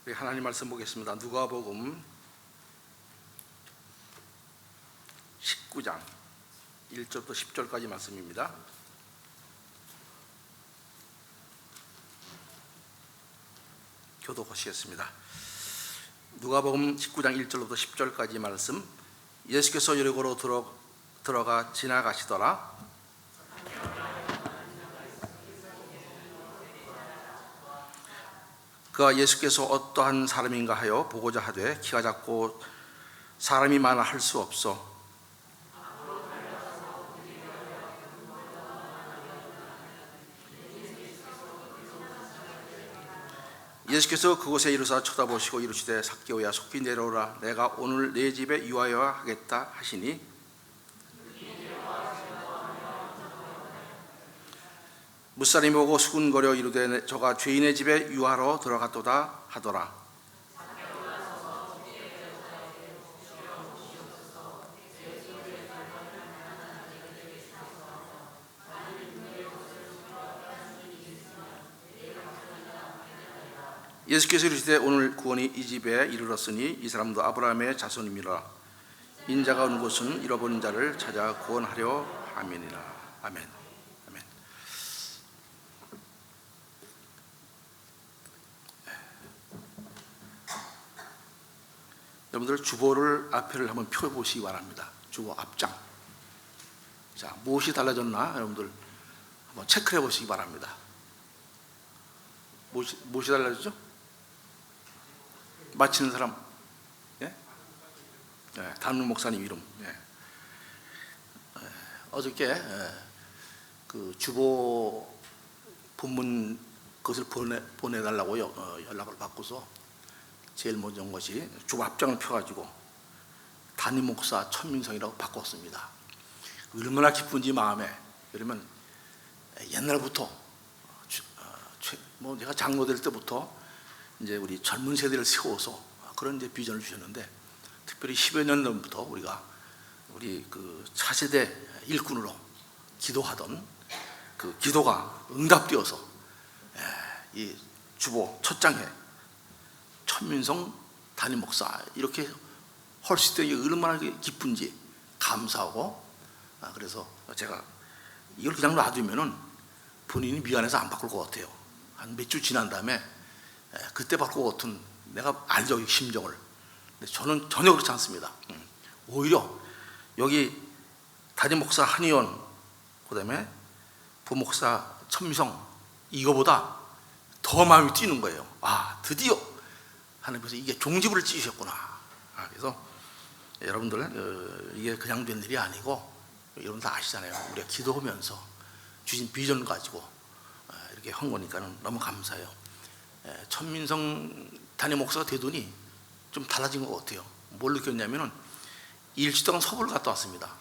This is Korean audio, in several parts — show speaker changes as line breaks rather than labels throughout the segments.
우리 하나님 말씀 보겠습니다. 누가복음 19장 1절부터 10절까지 말씀입니다. 교독하시겠습니다. 누가복음 19장 1절부터 10절까지 말씀. 예수께서 여리고로 들어가 지나가시더라. 그가 예수께서 어떠한 사람인가 하여 보고자 하되 키가 작고 사람이 많아 할 수 없어 예수께서 그곳에 이르사 쳐다보시고 이르시되 삭개오야 속히 내려오라 내가 오늘 내 집에 유하여 하겠다 하시니 무사람이 보고 수군거려 이르되 저가 죄인의 집에 유하러 들어갔도다 하더라. 예수께서 이르시되 오늘 구원이 이 집에 이르렀으니 이 사람도 아브라함의 자손임이라. 인자가 온 곳은 잃어버린 자를 찾아 구원하려 함이니라. 아멘. 아멘. 여러분들 주보를 앞에를 한번 펴보시기 바랍니다. 주보 앞장. 자, 무엇이 달라졌나 여러분들 한번 체크해 보시기 바랍니다. 무엇이 달라졌죠? 맞히는 사람, 예? 예, 담임 목사님 이름. 예. 어저께 그 주보 본문 그것을 보내달라고 연락을 받고서 제일 먼저 온 것이 주보 앞장을 펴가지고 담임 목사 천민성이라고 바꿨습니다. 얼마나 기쁜지 마음에. 그러면 옛날부터 뭐 제가 장로 될 때부터 이제 우리 젊은 세대를 세워서 그런 이제 비전을 주셨는데, 특별히 10여 년 전부터 우리 그 차세대 일꾼으로 기도하던 그 기도가 응답되어서 이 주보 첫 장에 천민성 담임 목사 이렇게 헐수 때 얼마나 기쁜지 감사하고, 그래서 제가 이걸 그냥 놔두면은 본인이 미안해서 안 바꿀 것 같아요. 한 몇 주 지난 다음에 그때 바꿀 것 같은, 내가 알죠 이 심정을. 근데 저는 전혀 그렇지 않습니다. 오히려 여기 담임 목사 한의원, 그다음에 부목사 천미성, 이거보다 더 마음이 뛰는 거예요. 아, 드디어 하나님께서 이게 종지부를 찢으셨구나. 그래서 여러분들 이게 그냥 된 일이 아니고, 여러분 다 아시잖아요. 우리가 기도하면서 주신 비전 가지고 이렇게 한 거니까는 너무 감사해요. 천민성 담임 목사가 되더니 좀 달라진 것 같아요. 뭘 느꼈냐면은 일주일 동안 서부를 갔다 왔습니다.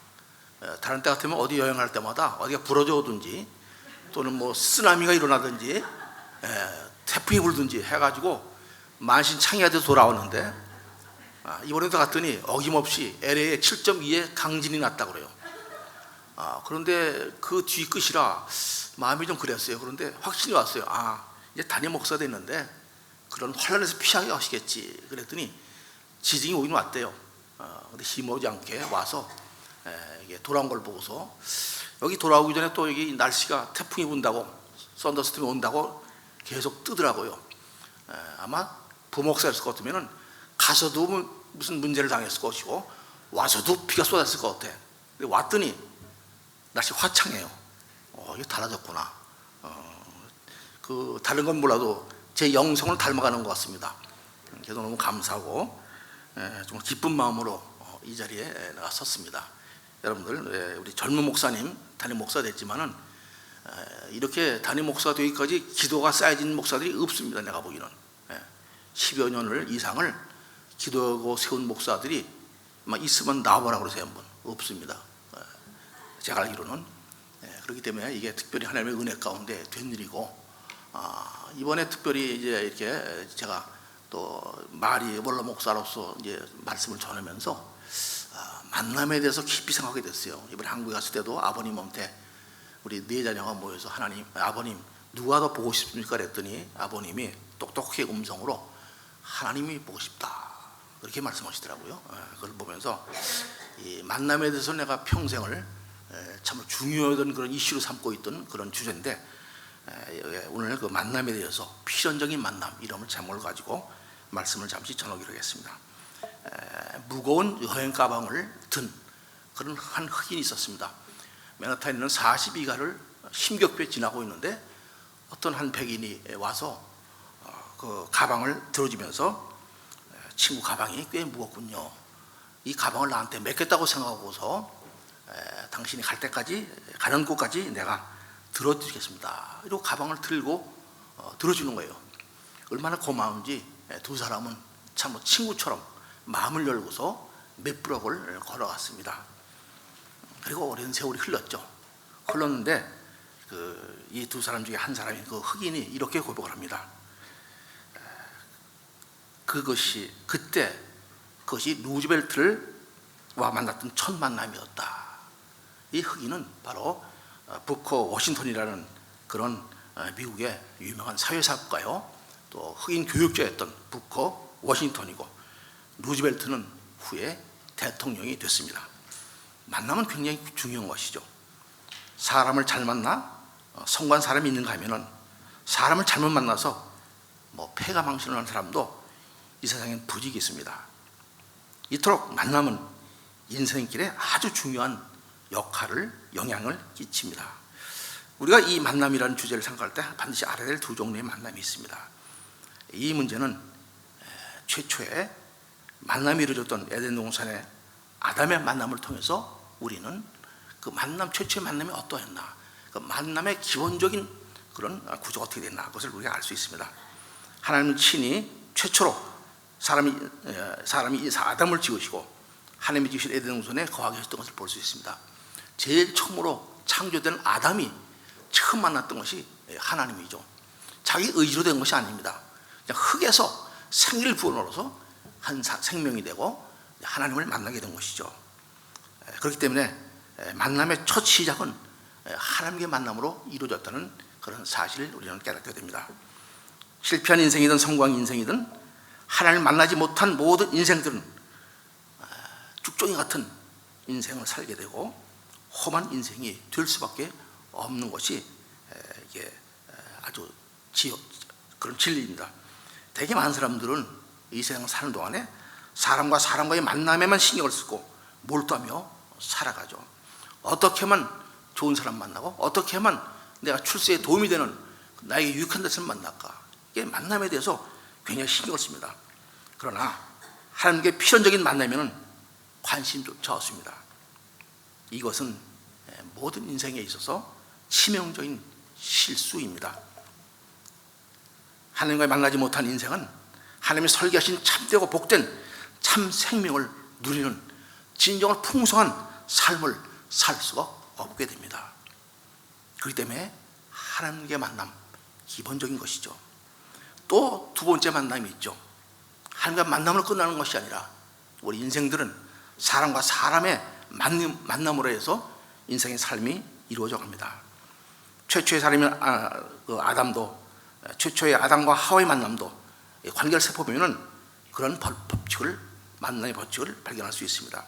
다른 때 같으면 어디 여행할 때마다 어디가 부러져 오든지 또는 뭐 쓰나미가 일어나든지 태풍이 불든지 해가지고 만신창이하듯 돌아오는데, 이번에도 갔더니 어김없이 LA에 7.2의 강진이 났다 그래요. 그런데 그 뒤 끝이라 마음이 좀 그랬어요. 그런데 확신이 왔어요. 이제 담임 목사 됐는데 그런 환란에서 피하게 하시겠지. 그랬더니 지진이 오긴 왔대요. 근데 힘오지 않게 와서 이게 돌아온 걸 보고서, 여기 돌아오기 전에 또 여기 날씨가 태풍이 분다고, 썬더스톰이 온다고 계속 뜨더라고요. 아마 부목사였을 것 같으면은 가서도 무슨 문제를 당했을 것이고 와서도 비가 쏟았을 것 같아. 근데 왔더니 날씨 화창해요. 이게 달라졌구나. 그 다른 건 몰라도 제 영성을 닮아가는 것 같습니다. 그래서 너무 감사하고 정말 기쁜 마음으로 이 자리에 내가 섰습니다. 여러분들, 우리 젊은 목사님 담임 목사 됐지만은 이렇게 담임 목사 되기까지 기도가 쌓여진 목사들이 없습니다. 내가 보기는 10여 년을 이상을 기도하고 세운 목사들이 있으면 나와보라 그러세요. 한번. 없습니다. 제가 알기로는. 그렇기 때문에 이게 특별히 하나님의 은혜 가운데 된 일이고, 이번에 특별히 이제 이렇게 제가 또 마리 원로 목사로서 이제 말씀을 전하면서 만남에 대해서 깊이 생각하게 됐어요. 이번에 한국에 갔을 때도 아버님한테 우리 네 자녀가 모여서 아버님 누가 더 보고 싶습니까? 그랬더니 아버님이 똑똑하게 음성으로 하나님이 보고 싶다, 그렇게 말씀하시더라고요. 그걸 보면서 이 만남에 대해서 내가 평생을 참 중요하던 그런 이슈로 삼고 있던 그런 주제인데, 오늘 그 만남에 대해서 필연적인 만남, 이런 제목을 가지고 말씀을 잠시 전하기로 하겠습니다. 무거운 여행 가방을 든 그런 한 흑인이 있었습니다. 맨하탄에 있는 42가를 힘겹게 지나고 있는데 어떤 한 백인이 와서 그 가방을 들어주면서, 친구 가방이 꽤 무겁군요, 이 가방을 나한테 맡겼다고 생각하고서 당신이 갈 때까지, 가는 곳까지 내가 들어드리겠습니다, 이러고 가방을 들고 들어주는 거예요. 얼마나 고마운지 두 사람은 참 친구처럼 마음을 열고서 몇 브럭을 걸어갔습니다. 그리고 오랜 세월이 흘렀는데 이 두 사람 중에 한 사람이, 그 흑인이 이렇게 고백을 합니다. 그것이 루즈벨트와 만났던 첫 만남이었다. 이 흑인은 바로 부커 워싱턴이라는 그런 미국의 유명한 사회사업가요, 또 흑인 교육자였던 부커 워싱턴이고, 루즈벨트는 후에 대통령이 됐습니다. 만남은 굉장히 중요한 것이죠. 사람을 잘 만나 성공한 사람이 있는가 하면은, 사람을 잘못 만나서 폐가 망신하는 사람도 이 세상엔 부직이 있습니다. 이토록 만남은 인생길에 아주 중요한 영향을 끼칩니다. 우리가 이 만남이라는 주제를 생각할 때 반드시 알아야 될 두 종류의 만남이 있습니다. 이 문제는 최초에 만남이 이루어졌던 에덴 동산의 아담의 만남을 통해서 우리는 그 최초의 만남이 어떠했나, 그 만남의 기본적인 그런 구조가 어떻게 됐나, 그것을 우리가 알 수 있습니다. 하나님은 친히 최초로 사람이 아담을 지으시고 하나님이 지으신 에덴 동산에 거하게 하셨던 것을 볼 수 있습니다. 제일 처음으로 창조된 아담이 처음 만났던 것이 하나님이죠. 자기 의지로 된 것이 아닙니다. 그냥 흙에서 생기를 부어넣어서 한 생명이 되고 하나님을 만나게 된 것이죠. 그렇기 때문에 만남의 첫 시작은 하나님의 만남으로 이루어졌다는 그런 사실을 우리는 깨닫게 됩니다. 실패한 인생이든 성공한 인생이든 하나님을 만나지 못한 모든 인생들은 죽종이 같은 인생을 살게 되고 험한 인생이 될 수밖에 없는 것이 이게 아주 그런 진리입니다. 되게 많은 사람들은 이 세상 사는 동안에 사람과 사람과의 만남에만 신경을 쓰고 몰두하며 살아가죠. 어떻게 하면 좋은 사람 만나고, 어떻게 하면 내가 출세에 도움이 되는, 나에게 유익한 데서 만날까, 이게 만남에 대해서 굉장히 신경을 씁니다. 그러나 하나님께 필연적인 만나면은 관심조차 없습니다. 이것은 모든 인생에 있어서 치명적인 실수입니다. 하나님과 만나지 못한 인생은 하나님이 설계하신 참되고 복된 참 생명을 누리는 진정한 풍성한 삶을 살 수가 없게 됩니다. 그렇기 때문에 하나님과의 만남, 기본적인 것이죠. 또 두 번째 만남이 있죠. 하나님과 만남으로 끝나는 것이 아니라 우리 인생들은 사람과 사람의 만남으로 해서 인생의 삶이 이루어져 갑니다. 최초의 사람인 아담도, 최초의 아담과 하와의 만남도 관계를 살펴보면 그런 만남의 법칙을 발견할 수 있습니다.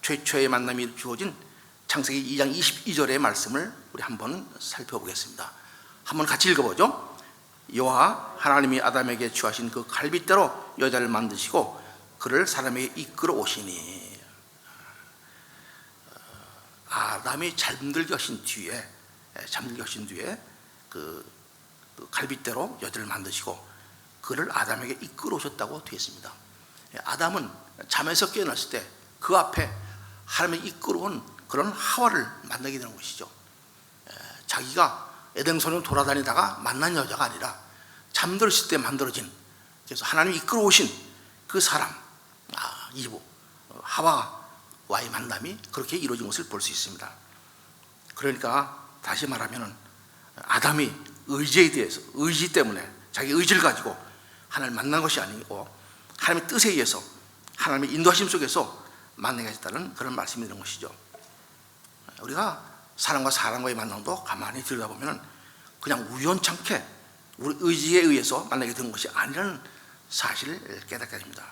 최초의 만남이 주어진 창세기 2장 22절의 말씀을 우리 한번 살펴보겠습니다. 한번 같이 읽어보죠. 여호와 하나님이 아담에게 취하신 그 갈빗대로 여자를 만드시고 그를 사람에게 이끌어 오시니. 아담이 잠들게 하신 뒤에 그 갈빗대로 여자를 만드시고 그를 아담에게 이끌어 오셨다고 되어 있습니다. 아담은 잠에서 깨어났을 때 그 앞에 하나님이 이끌어온 그런 하와를 만나게 되는 것이죠. 자기가 에덴성을 돌아다니다가 만난 여자가 아니라 잠들었을 때 만들어진, 그래서 하나님이 이끌어 오신 그 사람, 이브 하와와의 만남이 그렇게 이루어진 것을 볼 수 있습니다. 그러니까 다시 말하면 아담이 의지 때문에 자기 의지를 가지고 하나님을 만난 것이 아니고 하나님의 뜻에 의해서 하나님의 인도하심 속에서 만나게 하셨다는 그런 말씀이 되는 것이죠. 우리가 사람과 사람과의 만남도 가만히 들여다보면 그냥 우연찮게 우리 의지에 의해서 만나게 된 것이 아니라는 사실을 깨닫게 됩니다.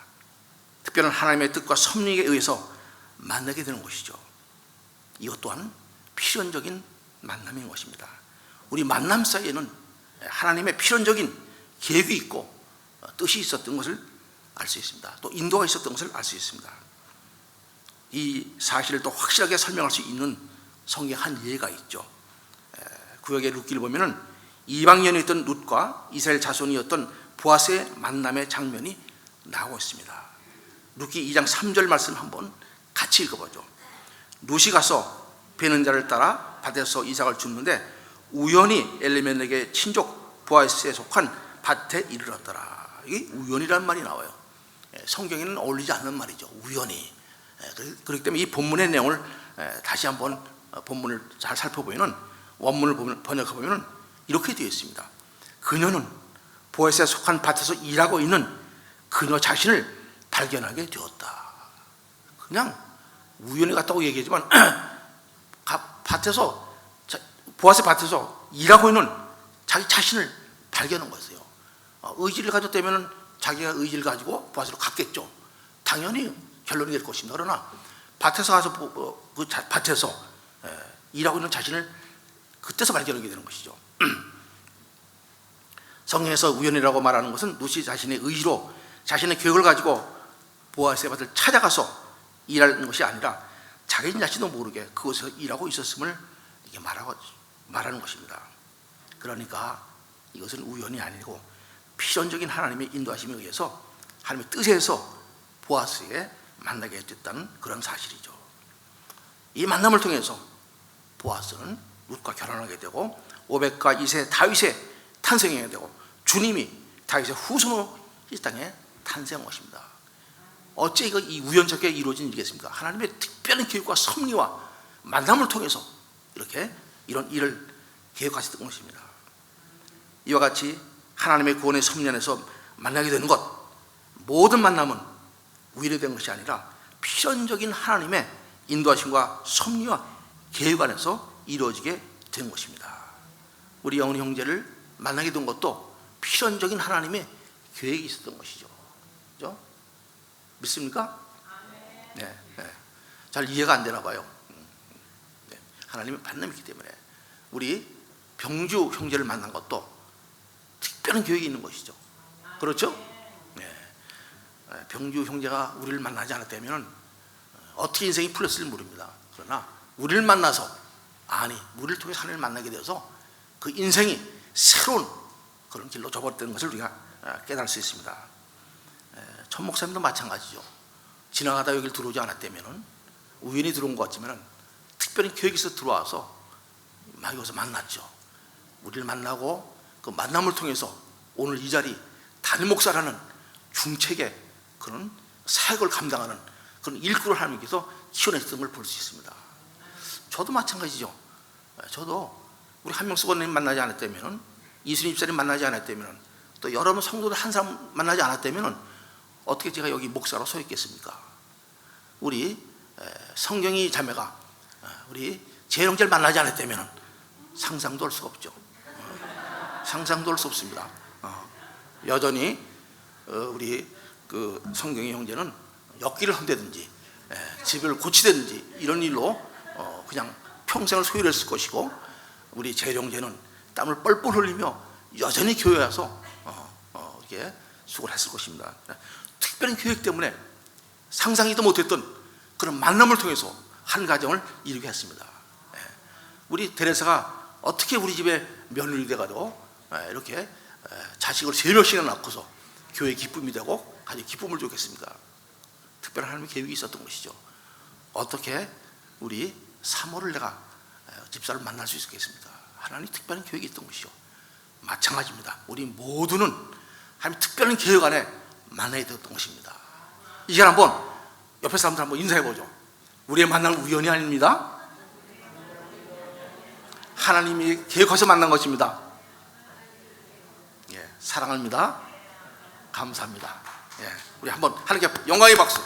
특별한 하나님의 뜻과 섭리에 의해서 만나게 되는 것이죠. 이것 또한 필연적인 만남인 것입니다. 우리 만남 사이에는 하나님의 필연적인 계획이 있고 뜻이 있었던 것을 알 수 있습니다. 또 인도가 있었던 것을 알 수 있습니다. 이 사실을 또 확실하게 설명할 수 있는 성경 한 예가 있죠. 구약의 룻기를 보면은 이방인이었던 룻과 이스라엘 자손이었던 보아스의 만남의 장면이 나오고 있습니다. 룻기 2장 3절 말씀 한번 같이 읽어보죠. 룻이 가서 베는 자를 따라 밭에서 이삭을 줍는데 우연히 엘리멜렉의 친족 보아스에 속한 밭에 이르렀더라. 이게 우연이라는 말이 나와요. 성경에는 어울리지 않는 말이죠. 우연히. 그렇기 때문에 이 본문의 내용을 다시 한번 본문을 잘 살펴보면 원문을 번역해보면 이렇게 되어 있습니다. 그녀는 보아스에 속한 밭에서 일하고 있는 그녀 자신을 발견하게 되었다. 그냥 우연히 갔다고 얘기하지만 밭에서, 보아스 밭에서 일하고 있는 자기 자신을 발견한 거였어요. 의지를 가졌다면 자기가 의지를 가지고 보아스로 갔겠죠. 당연히 결론이 될 것입니다. 그러나 밭에서 가서 그 밭에서 일하고 있는 자신을 그때서 발견하게 되는 것이죠. 성경에서 우연이라고 말하는 것은 룻이 자신의 의지로 자신의 계획을 가지고 보아스의 밭을 찾아가서 일하는 것이 아니라 자기 자신도 모르게 그곳에서 일하고 있었음을 이렇게 말하는 것입니다. 그러니까 이것은 우연이 아니고 필연적인 하나님의 인도하심에 의해서 하나님의 뜻에서 보아스에 만나게 됐다는 그런 사실이죠. 이 만남을 통해서 보아스는 룻과 결혼하게 되고 오벳과 이세 다윗의 탄생하게 되고 주님이 다윗의 후손으로 이 땅에 탄생한 것입니다. 어째 이거 이 우연찮게 이루어진 일이겠습니까? 하나님의 특별한 계획과 섭리와 만남을 통해서 이렇게 이런 일을 계획하셨던 것입니다. 이와 같이 하나님의 구원의 섭리 안에서 만나게 되는 것, 모든 만남은 우연이 된 것이 아니라 필연적인 하나님의 인도하심과 섭리와 계획 안에서 이루어지게 된 것입니다. 우리 영훈 형제를 만나게 된 것도 필연적인 하나님의 계획이 있었던 것이죠. 그렇죠? 믿습니까? 네, 네. 잘 이해가 안 되나 봐요. 네. 하나님의 만남이 있기 때문에 우리 병주 형제를 만난 것도 특별한 계획이 있는 것이죠. 그렇죠? 네. 병주 형제가 우리를 만나지 않았다면 어떻게 인생이 풀렸을지 모릅니다. 그러나 우리를 만나서, 우리를 통해서 하나님을 만나게 되어서 그 인생이 새로운 그런 길로 접어드는 것을 우리가 깨달을 수 있습니다. 천 목사님도 마찬가지죠. 지나가다 여기를 들어오지 않았다면, 우연히 들어온 것 같지만 특별히 계획이 있어 들어와서 막 여기서 만났죠. 우리를 만나고 그 만남을 통해서 오늘 이 자리 담임 목사라는 중책의 그런 사역을 감당하는 그런 일꾼을 하나님께서 키워냈던 걸 볼 수 있습니다. 저도 마찬가지죠. 저도 우리 한명수건님 만나지 않았다면, 이순희 집사님 만나지 않았다면, 또 여러분 성도들 한 사람 만나지 않았다면 어떻게 제가 여기 목사로 서 있겠습니까? 우리 성경이 자매가 우리 재롱제를 만나지 않았다면 상상도 할 수가 없죠. 상상도 할 수 없습니다. 여전히 우리 그 성경의 형제는 엮기를 한다든지 집을 고치든지 이런 일로 그냥 평생을 소유했을 것이고, 우리 재룡제는 땀을 뻘뻘 흘리며 여전히 교회에 와서 이렇게 수고를 했을 것입니다. 특별한 계획 때문에 상상이도 못했던 그런 만남을 통해서 한 가정을 이루게 했습니다. 우리 데레사가 어떻게 우리 집에 며느리 돼가지고 이렇게 자식을 3명씩이나 낳고서 교회의 기쁨이 되고 가정 기쁨을 주겠습니까? 특별한 하나님의 계획이 있었던 것이죠. 어떻게 우리 사모를 내가 집사를 만날 수 있겠습니까? 하나님 특별한 계획이 있던 것이죠. 마찬가지입니다. 우리 모두는 하나님 특별한 계획 안에 만나야 되었던 것입니다. 이제 한번 옆에 사람들 한번 인사해보죠. 우리의 만남은 우연이 아닙니다. 하나님이 계획해서 만난 것입니다. 사랑합니다. 감사합니다. 우리 한번 하나님께 영광의 박수.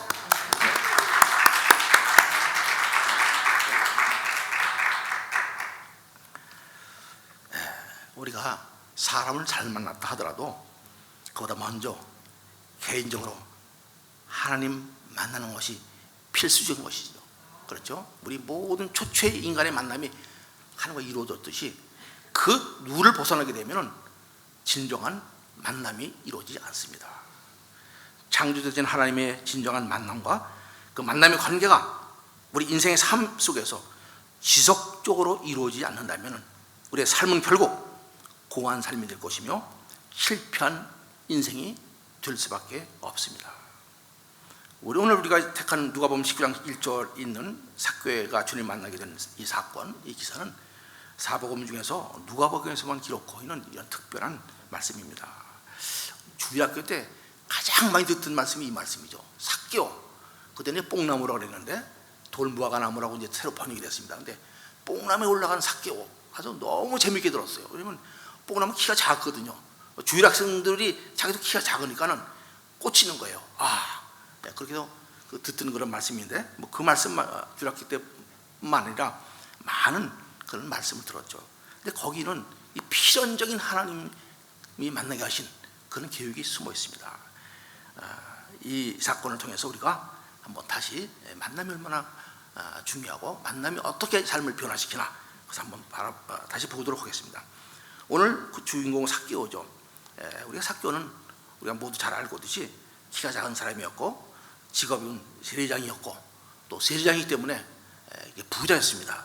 우리가 사람을 잘 만났다 하더라도 그보다 먼저 개인적으로 하나님 만나는 것이 필수적인 것이죠. 그렇죠? 우리 모든 초초의 인간의 만남이 하나님과 이루어졌듯이 그 룰을 벗어나게 되면 진정한 만남이 이루어지지 않습니다. 창조주신 하나님의 진정한 만남과 그 만남의 관계가 우리 인생의 삶 속에서 지속적으로 이루어지지 않는다면 우리의 삶은 결국 공허한 삶이 될 것이며 실패한 인생이 될 수밖에 없습니다. 오늘 우리가 택한 누가복음 19장 1절 있는 삭개오가 주님 만나게 된 이 사건, 이 기사는 사복음 중에서 누가복음에서만 기록하고 있는 이런 특별한 말씀입니다. 주일학교 때 가장 많이 듣던 말씀이 이 말씀이죠. 삭개오, 그때는 뽕나무라고 그랬는데 돌무화과나무라고 이제 새로 번역이 됐습니다. 근데 뽕나무에 올라간 삭개오, 아주 너무 재밌게 들었어요. 왜냐면 뽕나무 키가 작거든요. 주일학생들이 자기도 키가 작으니까는 꽂히는 거예요. 네, 그렇게 해서 듣던 그런 말씀인데, 그 말씀 주일학교 때뿐만 아니라 많은 그런 말씀을 들었죠. 근데 거기는 이 필연적인 하나님이 만나게 하신 그런 계획이 숨어 있습니다. 이 사건을 통해서 우리가 한번 다시 만남이 얼마나 중요하고 만남이 어떻게 삶을 변화시키나 그래서 한번 다시 보도록 하겠습니다. 오늘 그 주인공은 삭개오죠. 우리가 삭개오는 우리가 모두 잘 알고 있듯이 키가 작은 사람이었고 직업은 세리장이었고 또 세리장이기 때문에 부자였습니다.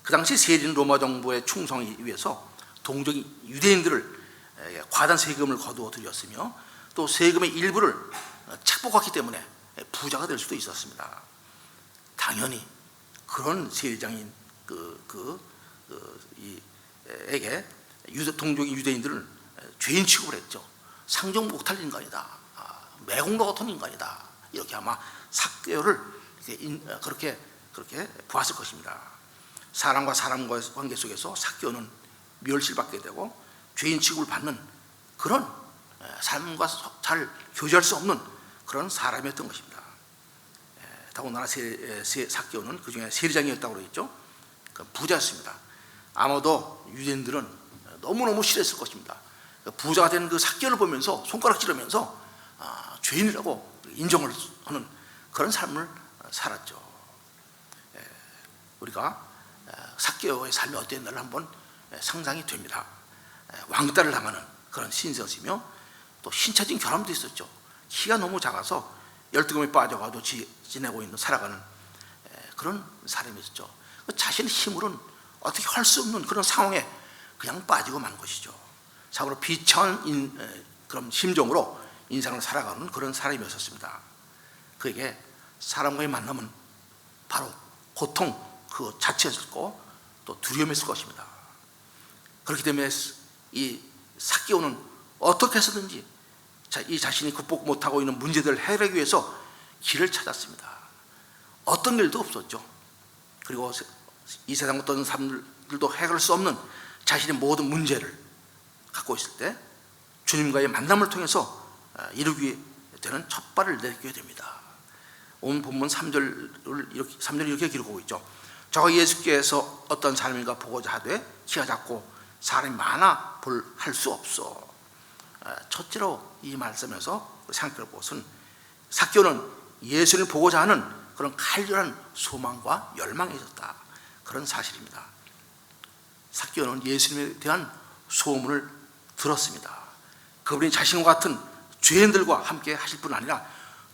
그 당시 세리는 로마 정부의 충성하기 위해서 동족인 유대인들을 과다한 세금을 거두어 들였으며 또 세금의 일부를 착복했기 때문에 부자가 될 수도 있었습니다. 당연히 그런 세리장인 에게 동족인 유대인들은 죄인 취급을 했죠. 상종 못할 인간이다, 매국노 같은 인간이다, 이렇게 아마 삭개오를 그렇게 보았을 것입니다. 사람과 사람과의 관계 속에서 삭개오는 멸시받게 되고 죄인 취급을 받는 그런 삶과 잘 교제할 수 없는 그런 사람이었던 것입니다. 더군다나 삭개오는 그 중에 세리장이었다고 그러겠죠. 부자였습니다. 아마도 유대인들은 너무너무 싫어했을 것입니다. 부자가 된 그 삭개오를 보면서 손가락질하면서 죄인이라고 인정을 하는 그런 삶을 살았죠. 우리가 삭개오의 삶이 어땠는지를 한번 상상이 됩니다. 왕따를 당하는 그런 신세였으며 또 신체적인 결함도 있었죠. 키가 너무 작아서 열두금에 빠져가도 지내고 있는 살아가는 그런 사람이었죠. 자신의 힘으로는 어떻게 할 수 없는 그런 상황에 그냥 빠지고 만 것이죠. 참으로 비천한 그런 심정으로 인생을 살아가는 그런 사람이었습니다. 그에게 사람과의 만남은 바로 고통 그 자체였고 또 두려움이었을 것입니다. 그렇기 때문에 이 삭개오는 어떻게 해서든지 이 자신이 극복 못하고 있는 문제들을 해결하기 위해서 길을 찾았습니다. 어떤 일도 없었죠. 그리고 이 세상 어떤 사람들도 해결할 수 없는 자신의 모든 문제를 갖고 있을 때 주님과의 만남을 통해서 이루게 되는 첫 발을 내딛게 됩니다. 오늘 본문 3절을 이렇게 기록하고 있죠. 저가 예수께서 어떤 사람인가 보고자 하되 키가 작고 사람이 많아 할 수 없어. 첫째로 이 말씀에서 생각할 것은 삭개오는 예수를 보고자 하는 그런 간절한 소망과 열망이 있었다, 그런 사실입니다. 삭개오는 예수님에 대한 소문을 들었습니다. 그분이 자신과 같은 죄인들과 함께 하실 뿐 아니라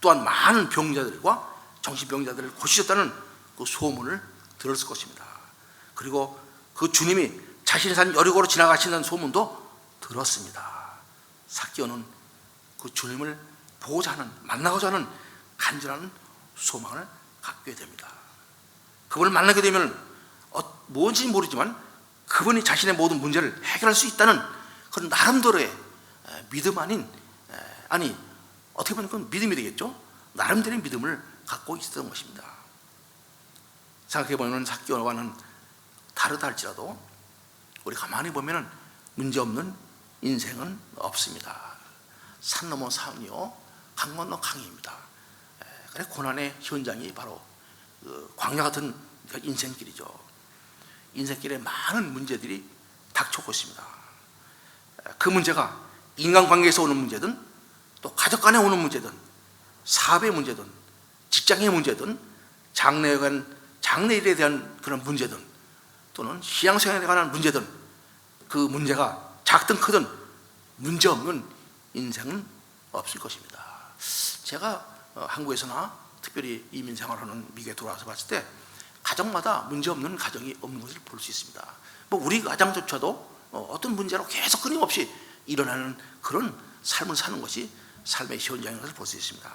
또한 많은 병자들과 정신병자들을 고치셨다는 그 소문을 들었을 것입니다. 그리고 그 주님이 자신의 산 여리고로 지나가신다는 소문도 들었습니다. 삭개오는 그 주님을 보고자 하는, 만나고자 하는 간절한 소망을 갖게 됩니다. 그분을 만나게 되면 뭔지 모르지만 그분이 자신의 모든 문제를 해결할 수 있다는 그런 나름대로의 믿음 아니 어떻게 보면 그건 믿음이 되겠죠. 나름대로의 믿음을 갖고 있었던 것입니다. 생각해보면 삭개오와는 다르다 할지라도 우리 가만히 보면 문제없는 인생은 없습니다. 산 넘어 산이요 강 건너 강입니다. 그래 고난의 현장이 바로 그 광야 같은 인생길이죠. 인생길에 많은 문제들이 닥쳐오고 있습니다. 그 문제가 인간관계에서 오는 문제든 또 가족 간에 오는 문제든, 사업의 문제든, 직장의 문제든, 장래일에 대한 그런 문제든, 또는 신앙생활에 관한 문제든, 그 문제가 작든 크든 문제없는 인생은 없을 것입니다. 제가 한국에서나 특별히 이민생활하는 미국에 돌아와서 봤을 때 가정마다 문제없는 가정이 없는 것을 볼 수 있습니다. 뭐 우리 가정조차도 어떤 문제로 계속 끊임없이 일어나는 그런 삶을 사는 것이 삶의 현장인 것을 볼 수 있습니다.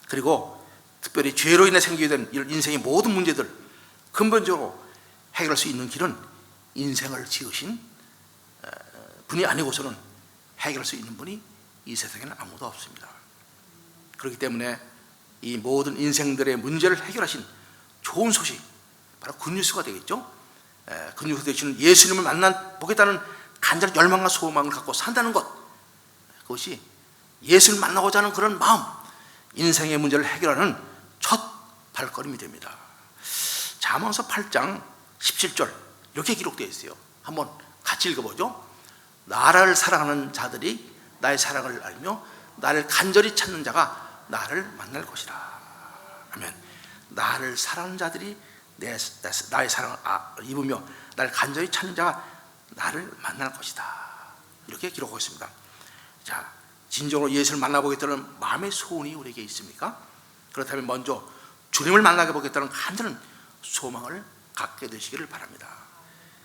그리고 특별히 죄로 인해 생기게 된 이런 인생의 모든 문제들 근본적으로 해결할 수 있는 길은 인생을 지으신 분이 아니고서는 해결할 수 있는 분이 이 세상에는 아무도 없습니다. 그렇기 때문에 이 모든 인생들의 문제를 해결하신 좋은 소식, 바로 굿뉴스가 되겠죠. 굿뉴스 되시는 예수님을 만나보겠다는 간절한 열망과 소망을 갖고 산다는 것, 그것이 예수를 만나고자 하는 그런 마음, 인생의 문제를 해결하는 첫 발걸음이 됩니다. 잠언서 8장 17절 이렇게 기록되어 있어요. 한번 같이 읽어보죠. 나를 사랑하는 자들이 나의 사랑을 알며 나를 간절히 찾는 자가 나를 만날 것이라. 아멘. 나를 사랑하는 자들이 나의 사랑을 입으며 나를 간절히 찾는 자가 나를 만날 것이다. 이렇게 기록하고 있습니다. 자, 진정으로 예수를 만나보겠다는 마음의 소원이 우리에게 있습니까? 그렇다면 먼저 주님을 만나게 보겠다는 간절한 소망을 갖게 되시기를 바랍니다.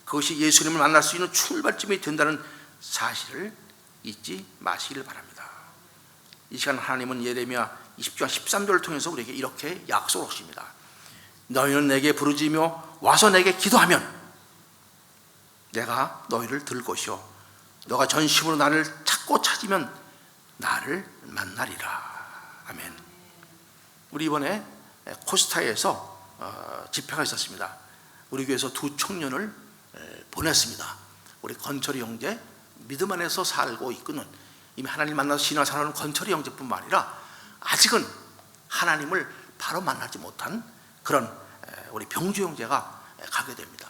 그것이 예수님을 만날 수 있는 출발점이 된다는 사실을 잊지 마시기를 바랍니다. 이 시간 하나님은 예레미야 20장 13절을 통해서 우리에게 이렇게 약속을 하십니다. 너희는 내게 부르짖으며 와서 내게 기도하면 내가 너희를 들을 것이요 너가 전심으로 나를 찾고 찾으면 나를 만나리라. 아멘. 우리 이번에 코스타에서 집회가 있었습니다. 우리 교회에서 두 청년을 보냈습니다. 우리 건철이 형제, 믿음 안에서 살고 이끄는 이미 하나님 만나서 신앙생활하는 건철이 형제뿐만 아니라 아직은 하나님을 바로 만나지 못한 그런 우리 병주 형제가 가게 됩니다.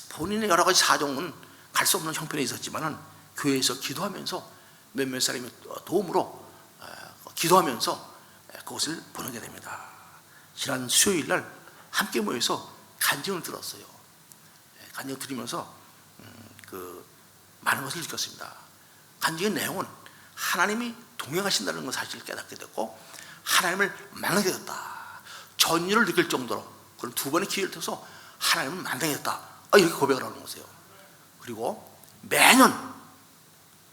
본인의 여러 가지 사정은 갈 수 없는 형편에 있었지만은 교회에서 기도하면서 몇몇 사람의 도움으로 기도하면서 그것을 보내게 됩니다. 지난 수요일 날 함께 모여서 간증을 들었어요. 간증을 들으면서 많은 것을 느꼈습니다. 간증의 내용은 하나님이 동행하신다는 것 사실을 깨닫게 됐고 하나님을 만나게 됐다. 전율을 느낄 정도로 그런 두 번의 기회를 통해서 하나님을 만나게 됐다. 이렇게 고백을 하는 거세요. 그리고 매년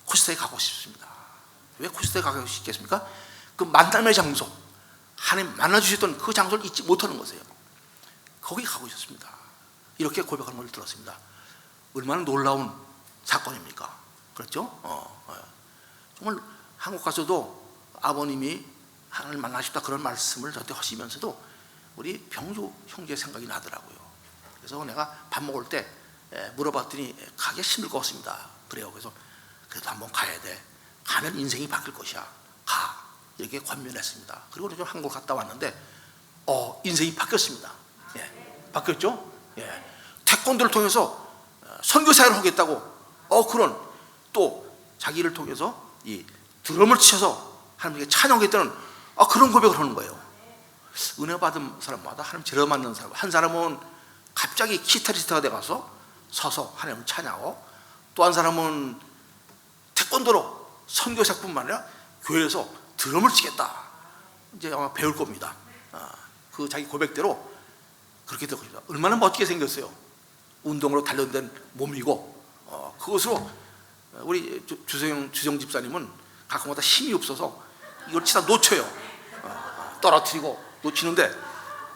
코스타에 가고 싶습니다. 왜 코스타에 가고 싶겠습니까? 그 만남의 장소, 하나님 만나주셨던 그 장소를 잊지 못하는 것이에요. 거기 가고 있었습니다. 이렇게 고백하는 걸 들었습니다. 얼마나 놀라운 사건입니까? 그렇죠? 정말 한국 가서도 아버님이 하나님을 만나고 싶다 그런 말씀을 저한테 하시면서도 우리 병주 형제 생각이 나더라고요. 그래서 내가 밥 먹을 때 물어봤더니 가기 힘들 것 같습니다. 그래요. 그래서 그래도 한번 가야 돼. 가면 인생이 바뀔 것이야. 가. 이렇게 권면했습니다. 그리고 좀 한국 갔다 왔는데 인생이 바뀌었습니다. 바뀌었죠? 태권도를 통해서 선교사를 하겠다고 그런 또 자기를 통해서 이 드럼을 치셔서 하나님께 찬양하겠다는 그런 고백을 하는 거예요. 은혜 받은 사람마다 하나님 제대로 만난 사람, 한 사람은 갑자기 기타리스트가 돼가서 서서 하나님을 찬양하고 또 한 사람은 태권도로 선교사뿐만 아니라 교회에서 드럼을 치겠다 이제 아마 배울 겁니다. 그 자기 고백대로 그렇게 될 것입니다. 얼마나 멋지게 생겼어요. 운동으로 단련된 몸이고 그것으로 우리 주정 집사님은 가끔마다 힘이 없어서 이걸 치다 놓쳐요. 떨어뜨리고 놓치는데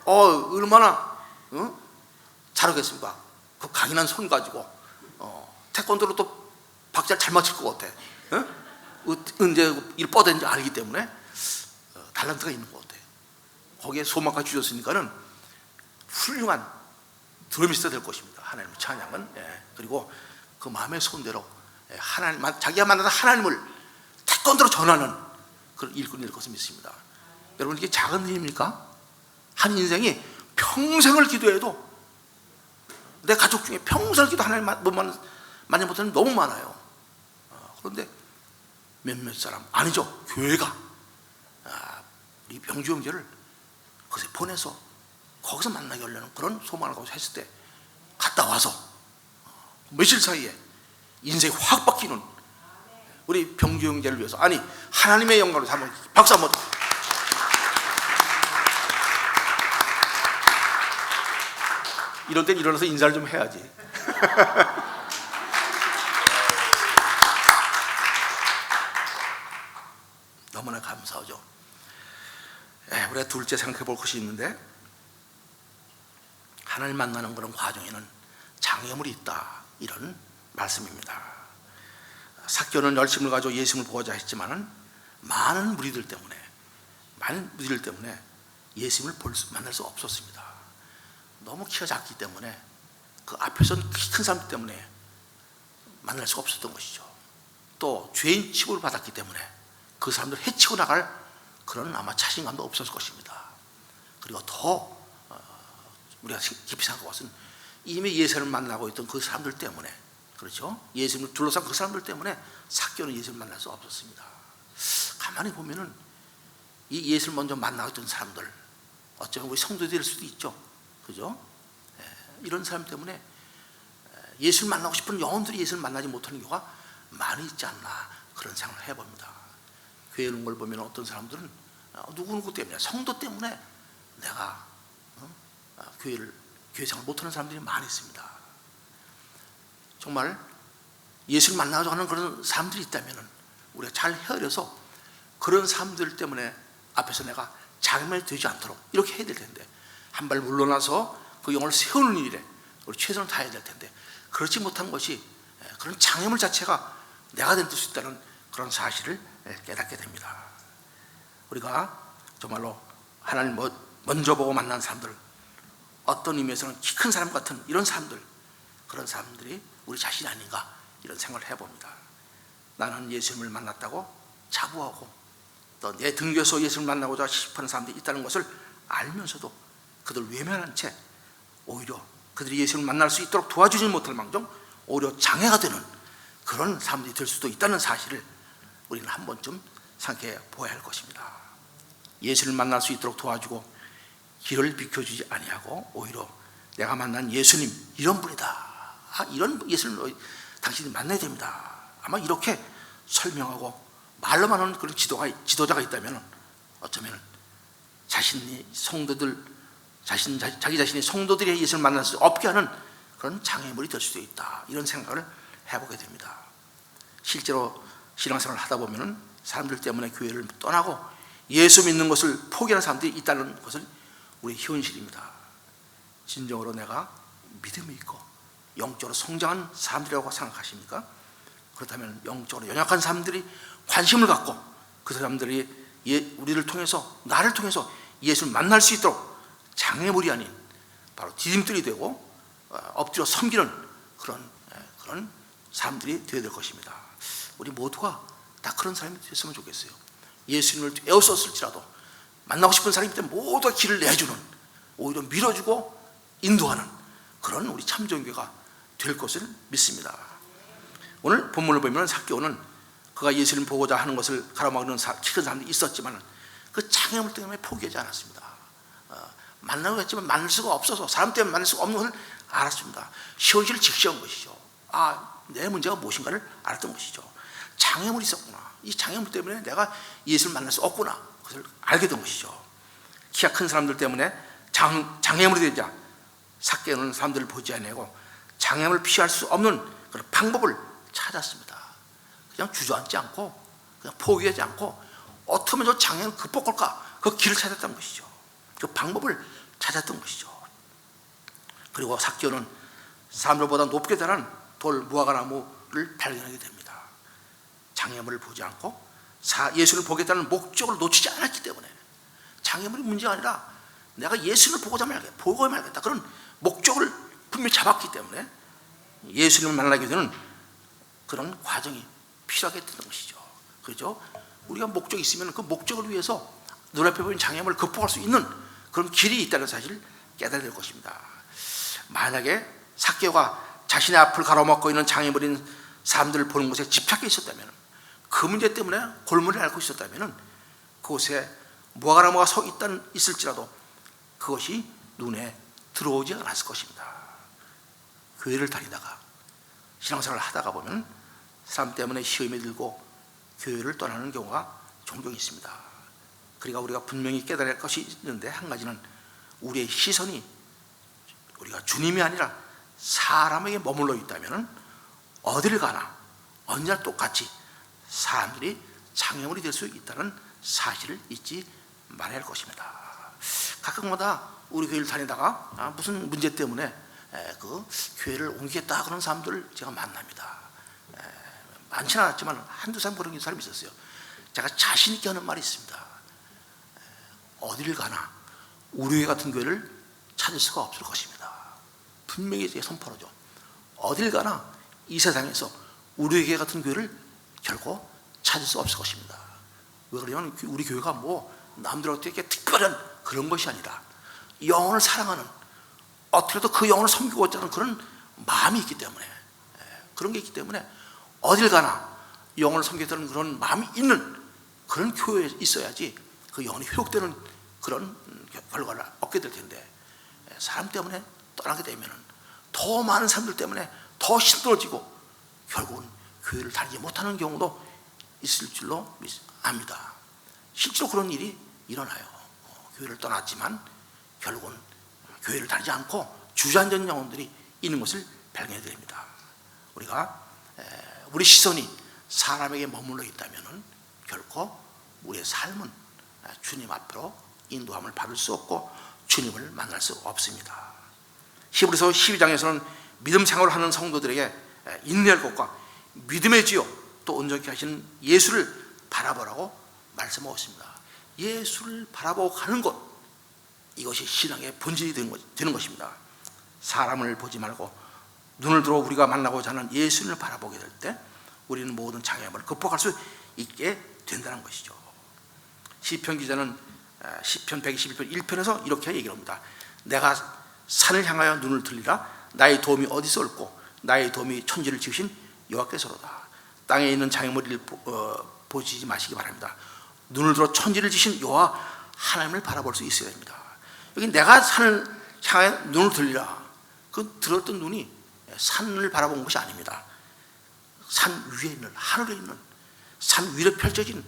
얼마나 잘하겠습니까? 그 강인한 손 가지고 태권도로 또 박자를 잘 맞출 것 같아. 언제 일 뻗었는지 알기 때문에 달란트가 있는 것 같아요. 거기에 소망까지 주셨으니까는 훌륭한 드러미스터가 될 것입니다. 하나님의 찬양은. 그리고 그 마음의 손대로 하나님, 자기가 만나는 하나님을 태권도로 전하는 그런 일꾼이 될 것을 믿습니다. 여러분 이게 작은 일입니까? 한 인생이 평생을 기도해도 내 가족 중에 평생을 기도 하나님 만나 못하는 너무 많아요. 그런데 몇몇 사람, 아니죠, 교회가 우리 병주 형제를 거기서 보내서 거기서 만나게 하려는 그런 소망을 가지고 했을 때 갔다 와서 며칠 사이에 인생이 확 바뀌는 우리 병주 형제를 위해서, 아니 하나님의 영광을 위해서 한번 박수 한번. 이런 땐 일어나서 인사를 좀 해야지. 너무나 감사하죠. 우리가 둘째 생각해 볼 것이 있는데, 하나님 만나는 그런 과정에는 장애물이 있다, 이런 말씀입니다. 삭개오는 열심을 가지고 예수님을 보고자 했지만은 많은 무리들 때문에 예수님을 만날 수 없었습니다. 너무 키가 작기 때문에 그 앞에서는 키 큰 사람들 때문에 만날 수가 없었던 것이죠. 또 죄인 취급을 받았기 때문에 그 사람들을 해치고 나갈 그런 아마 자신감도 없었을 것입니다. 그리고 더 우리가 깊이 생각해 보면 이미 예수를 만나고 있던 그 사람들 때문에, 그렇죠? 예수님을 둘러싼 그 사람들 때문에 삭개오는 예수를 만날 수 없었습니다. 가만히 보면은 이 예수를 먼저 만나고 있던 사람들, 어쩌면 우리 성도될 수도 있죠, 그죠? 이런 사람 때문에 예수를 만나고 싶은 영혼들이 예수를 만나지 못하는 경우가 많이 있지 않나, 그런 생각을 해봅니다. 교회 오는 걸 보면 어떤 사람들은 누구누구 때문에, 성도 때문에 내가 교회 생활 못하는 사람들이 많이 있습니다. 정말 예수를 만나자고 하는 그런 사람들이 있다면 우리가 잘 헤아려서 그런 사람들 때문에 앞에서 내가 장애물이 되지 않도록 이렇게 해야 될 텐데, 한 발 물러나서 그 영혼을 세우는 일에 우리 최선을 다해야 될 텐데, 그렇지 못한 것이 그런 장애물 자체가 내가 될 수 있다는 그런 사실을 깨닫게 됩니다. 우리가 정말로 하나님 먼저 보고 만난 사람들, 어떤 의미에서는 키 큰 사람 같은 이런 사람들, 그런 사람들이 우리 자신이 아닌가, 이런 생각을 해봅니다. 나는 예수님을 만났다고 자부하고 또 내 등교에서 예수님을 만나고자 싶어하는 사람들이 있다는 것을 알면서도 그들 외면한 채 오히려 그들이 예수님을 만날 수 있도록 도와주지 못할 망정 오히려 장애가 되는 그런 사람들이 될 수도 있다는 사실을 우리는 한 번쯤 생각해 보아야 할 것입니다. 예수를 만날 수 있도록 도와주고 길을 비켜주지 아니하고 오히려 내가 만난 예수님 이런 분이다, 이런 예수님을 당신이 만나야 됩니다, 아마 이렇게 설명하고 말로만 하는 그런 지도자가 있다면 어쩌면 자신이 성도들, 자기 자신이 성도들의 예수를 만날 수 없게 하는 그런 장애물이 될 수도 있다, 이런 생각을 해보게 됩니다. 실제로 신앙생활을 하다 보면 사람들 때문에 교회를 떠나고 예수 믿는 것을 포기하는 사람들이 있다는 것은 우리 현실입니다. 진정으로 내가 믿음이 있고 영적으로 성장한 사람들이라고 생각하십니까? 그렇다면 영적으로 연약한 사람들이 관심을 갖고 그 사람들이 우리를 통해서, 나를 통해서 예수를 만날 수 있도록 장애물이 아닌 바로 디딤돌이 되고 엎드려 섬기는 그런 사람들이 되어야 될 것입니다. 우리 모두가 다 그런 사람이 됐으면 좋겠어요. 예수님을 애워썼을지라도 만나고 싶은 사람이기 때문에 모두가 길을 내주는, 오히려 밀어주고 인도하는 그런 우리 참전교회가 될 것을 믿습니다. 오늘 본문을 보면 삭개오는 그가 예수님을 보고자 하는 것을 가로막는 키 큰 사람들이 있었지만 그 장애물 때문에 포기하지 않았습니다. 만나고 했지만 만날 수가 없어서, 사람 때문에 만날 수가 없는 것을 알았습니다. 현실을 직시한 것이죠. 내 문제가 무엇인가를 알았던 것이죠. 장애물이 있었구나, 이 장애물 때문에 내가 예수를 만날 수 없구나, 그것을 알게 된 것이죠. 키가 큰 사람들 때문에 장애물이 되자 삭개오는 사람들을 보지 아니하고 장애물을 피할 수 없는 그런 방법을 찾았습니다. 그냥 주저앉지 않고, 그냥 포기하지 않고 어떻게 하면 저 장애를 극복할까, 그 길을 찾았던 것이죠. 그 방법을 찾았던 것이죠. 그리고 삭개오는 사람들보다 높게 자란 돌 무화과나무를 발견하게 됩니다. 장애물을 보지 않고 예수를 보겠다는 목적을 놓치지 않았기 때문에, 장애물이 문제가 아니라 내가 예수를 보고자 말겠다, 그런 목적을 분명히 잡았기 때문에 예수님을 만나게 되는 그런 과정이 필요하게 되는 것이죠. 그렇죠? 우리가 목적이 있으면 그 목적을 위해서 눈앞에 보이는 장애물을 극복할 수 있는 그런 길이 있다는 사실을 깨달아야 될 것입니다. 만약에 삭개오가 자신의 앞을 가로막고 있는 장애물인 사람들을 보는 것에 집착해 있었다면 그 문제 때문에 골문을 앓고 있었다면 그곳에 무화과나무가 서 있을지라도 그것이 눈에 들어오지 않았을 것입니다. 교회를 다니다가 신앙생활을 하다가 보면 사람 때문에 시험에 들고 교회를 떠나는 경우가 종종 있습니다. 그러니까 우리가 분명히 깨달을 것이 있는데, 한 가지는 우리의 시선이 우리가 주님이 아니라 사람에게 머물러 있다면 어디를 가나 언제나 똑같이 사람들이 장애물이 될 수 있다는 사실을 잊지 말아야 할 것입니다. 가끔마다 우리 교회를 다니다가 무슨 문제 때문에 그 교회를 옮기겠다 그런 사람들을 제가 만납니다. 많지는 않았지만 한두 사람 그런 사람이 있었어요. 제가 자신 있게 하는 말이 있습니다. 어디를 가나 우리 교회 같은 교회를 찾을 수가 없을 것입니다. 분명히 제가 선포하죠. 어딜 가나 이 세상에서 우리 교회 같은 교회를 결코 찾을 수 없을 것입니다. 왜 그러냐면 우리 교회가 뭐 남들한테 이렇게 특별한 그런 것이 아니라 영혼을 사랑하는, 어떻게든 그 영혼을 섬기고자 하는 그런 마음이 있기 때문에, 그런 게 있기 때문에 어딜 가나 영혼을 섬기겠다는 그런 마음이 있는 그런 교회에 있어야지 그 영혼이 회복되는 그런 결과를 얻게 될 텐데, 사람 때문에 떠나게 되면 더 많은 사람들 때문에 더 힘들어지고 결국은 교회를 다니지 못하는 경우도 있을 줄로 압니다. 실제로 그런 일이 일어나요. 교회를 떠났지만 결국은 교회를 다니지 않고 주저앉은 영혼들이 있는 것을 발견해 드립니다. 우리 시선이 사람에게 머물러 있다면 결코 우리의 삶은 주님 앞으로 인도함을 받을 수 없고 주님을 만날 수 없습니다. 히브리서 12장에서는 믿음 생활을 하는 성도들에게 인내할 것과 믿음의 지요 또 온전케 하시는 예수를 바라보라고 말씀하고 있습니다. 예수를 바라보고 가는 것, 이것이 신앙의 본질이 되는 것입니다. 사람을 보지 말고 눈을 들어 우리가 만나고자 하는 예수를 바라보게 될 때 우리는 모든 장애물을 극복할 수 있게 된다는 것이죠. 시편 기자는 시편 121편 1편에서 이렇게 얘기를 합니다. 내가 산을 향하여 눈을 들리라. 나의 도움이 어디서 올고 나의 도움이 천지를 지으신 여호와께서로다. 땅에 있는 장애물을 보시지 마시기 바랍니다. 눈을 들어 천지를 지으신 여호와 하나님을 바라볼 수 있어야 됩니다. 여기 내가 산을 향해 눈을 들리라. 그 들었던 눈이 산을 바라본 것이 아닙니다. 산 위에 있는, 하늘에 있는, 산 위로 펼쳐진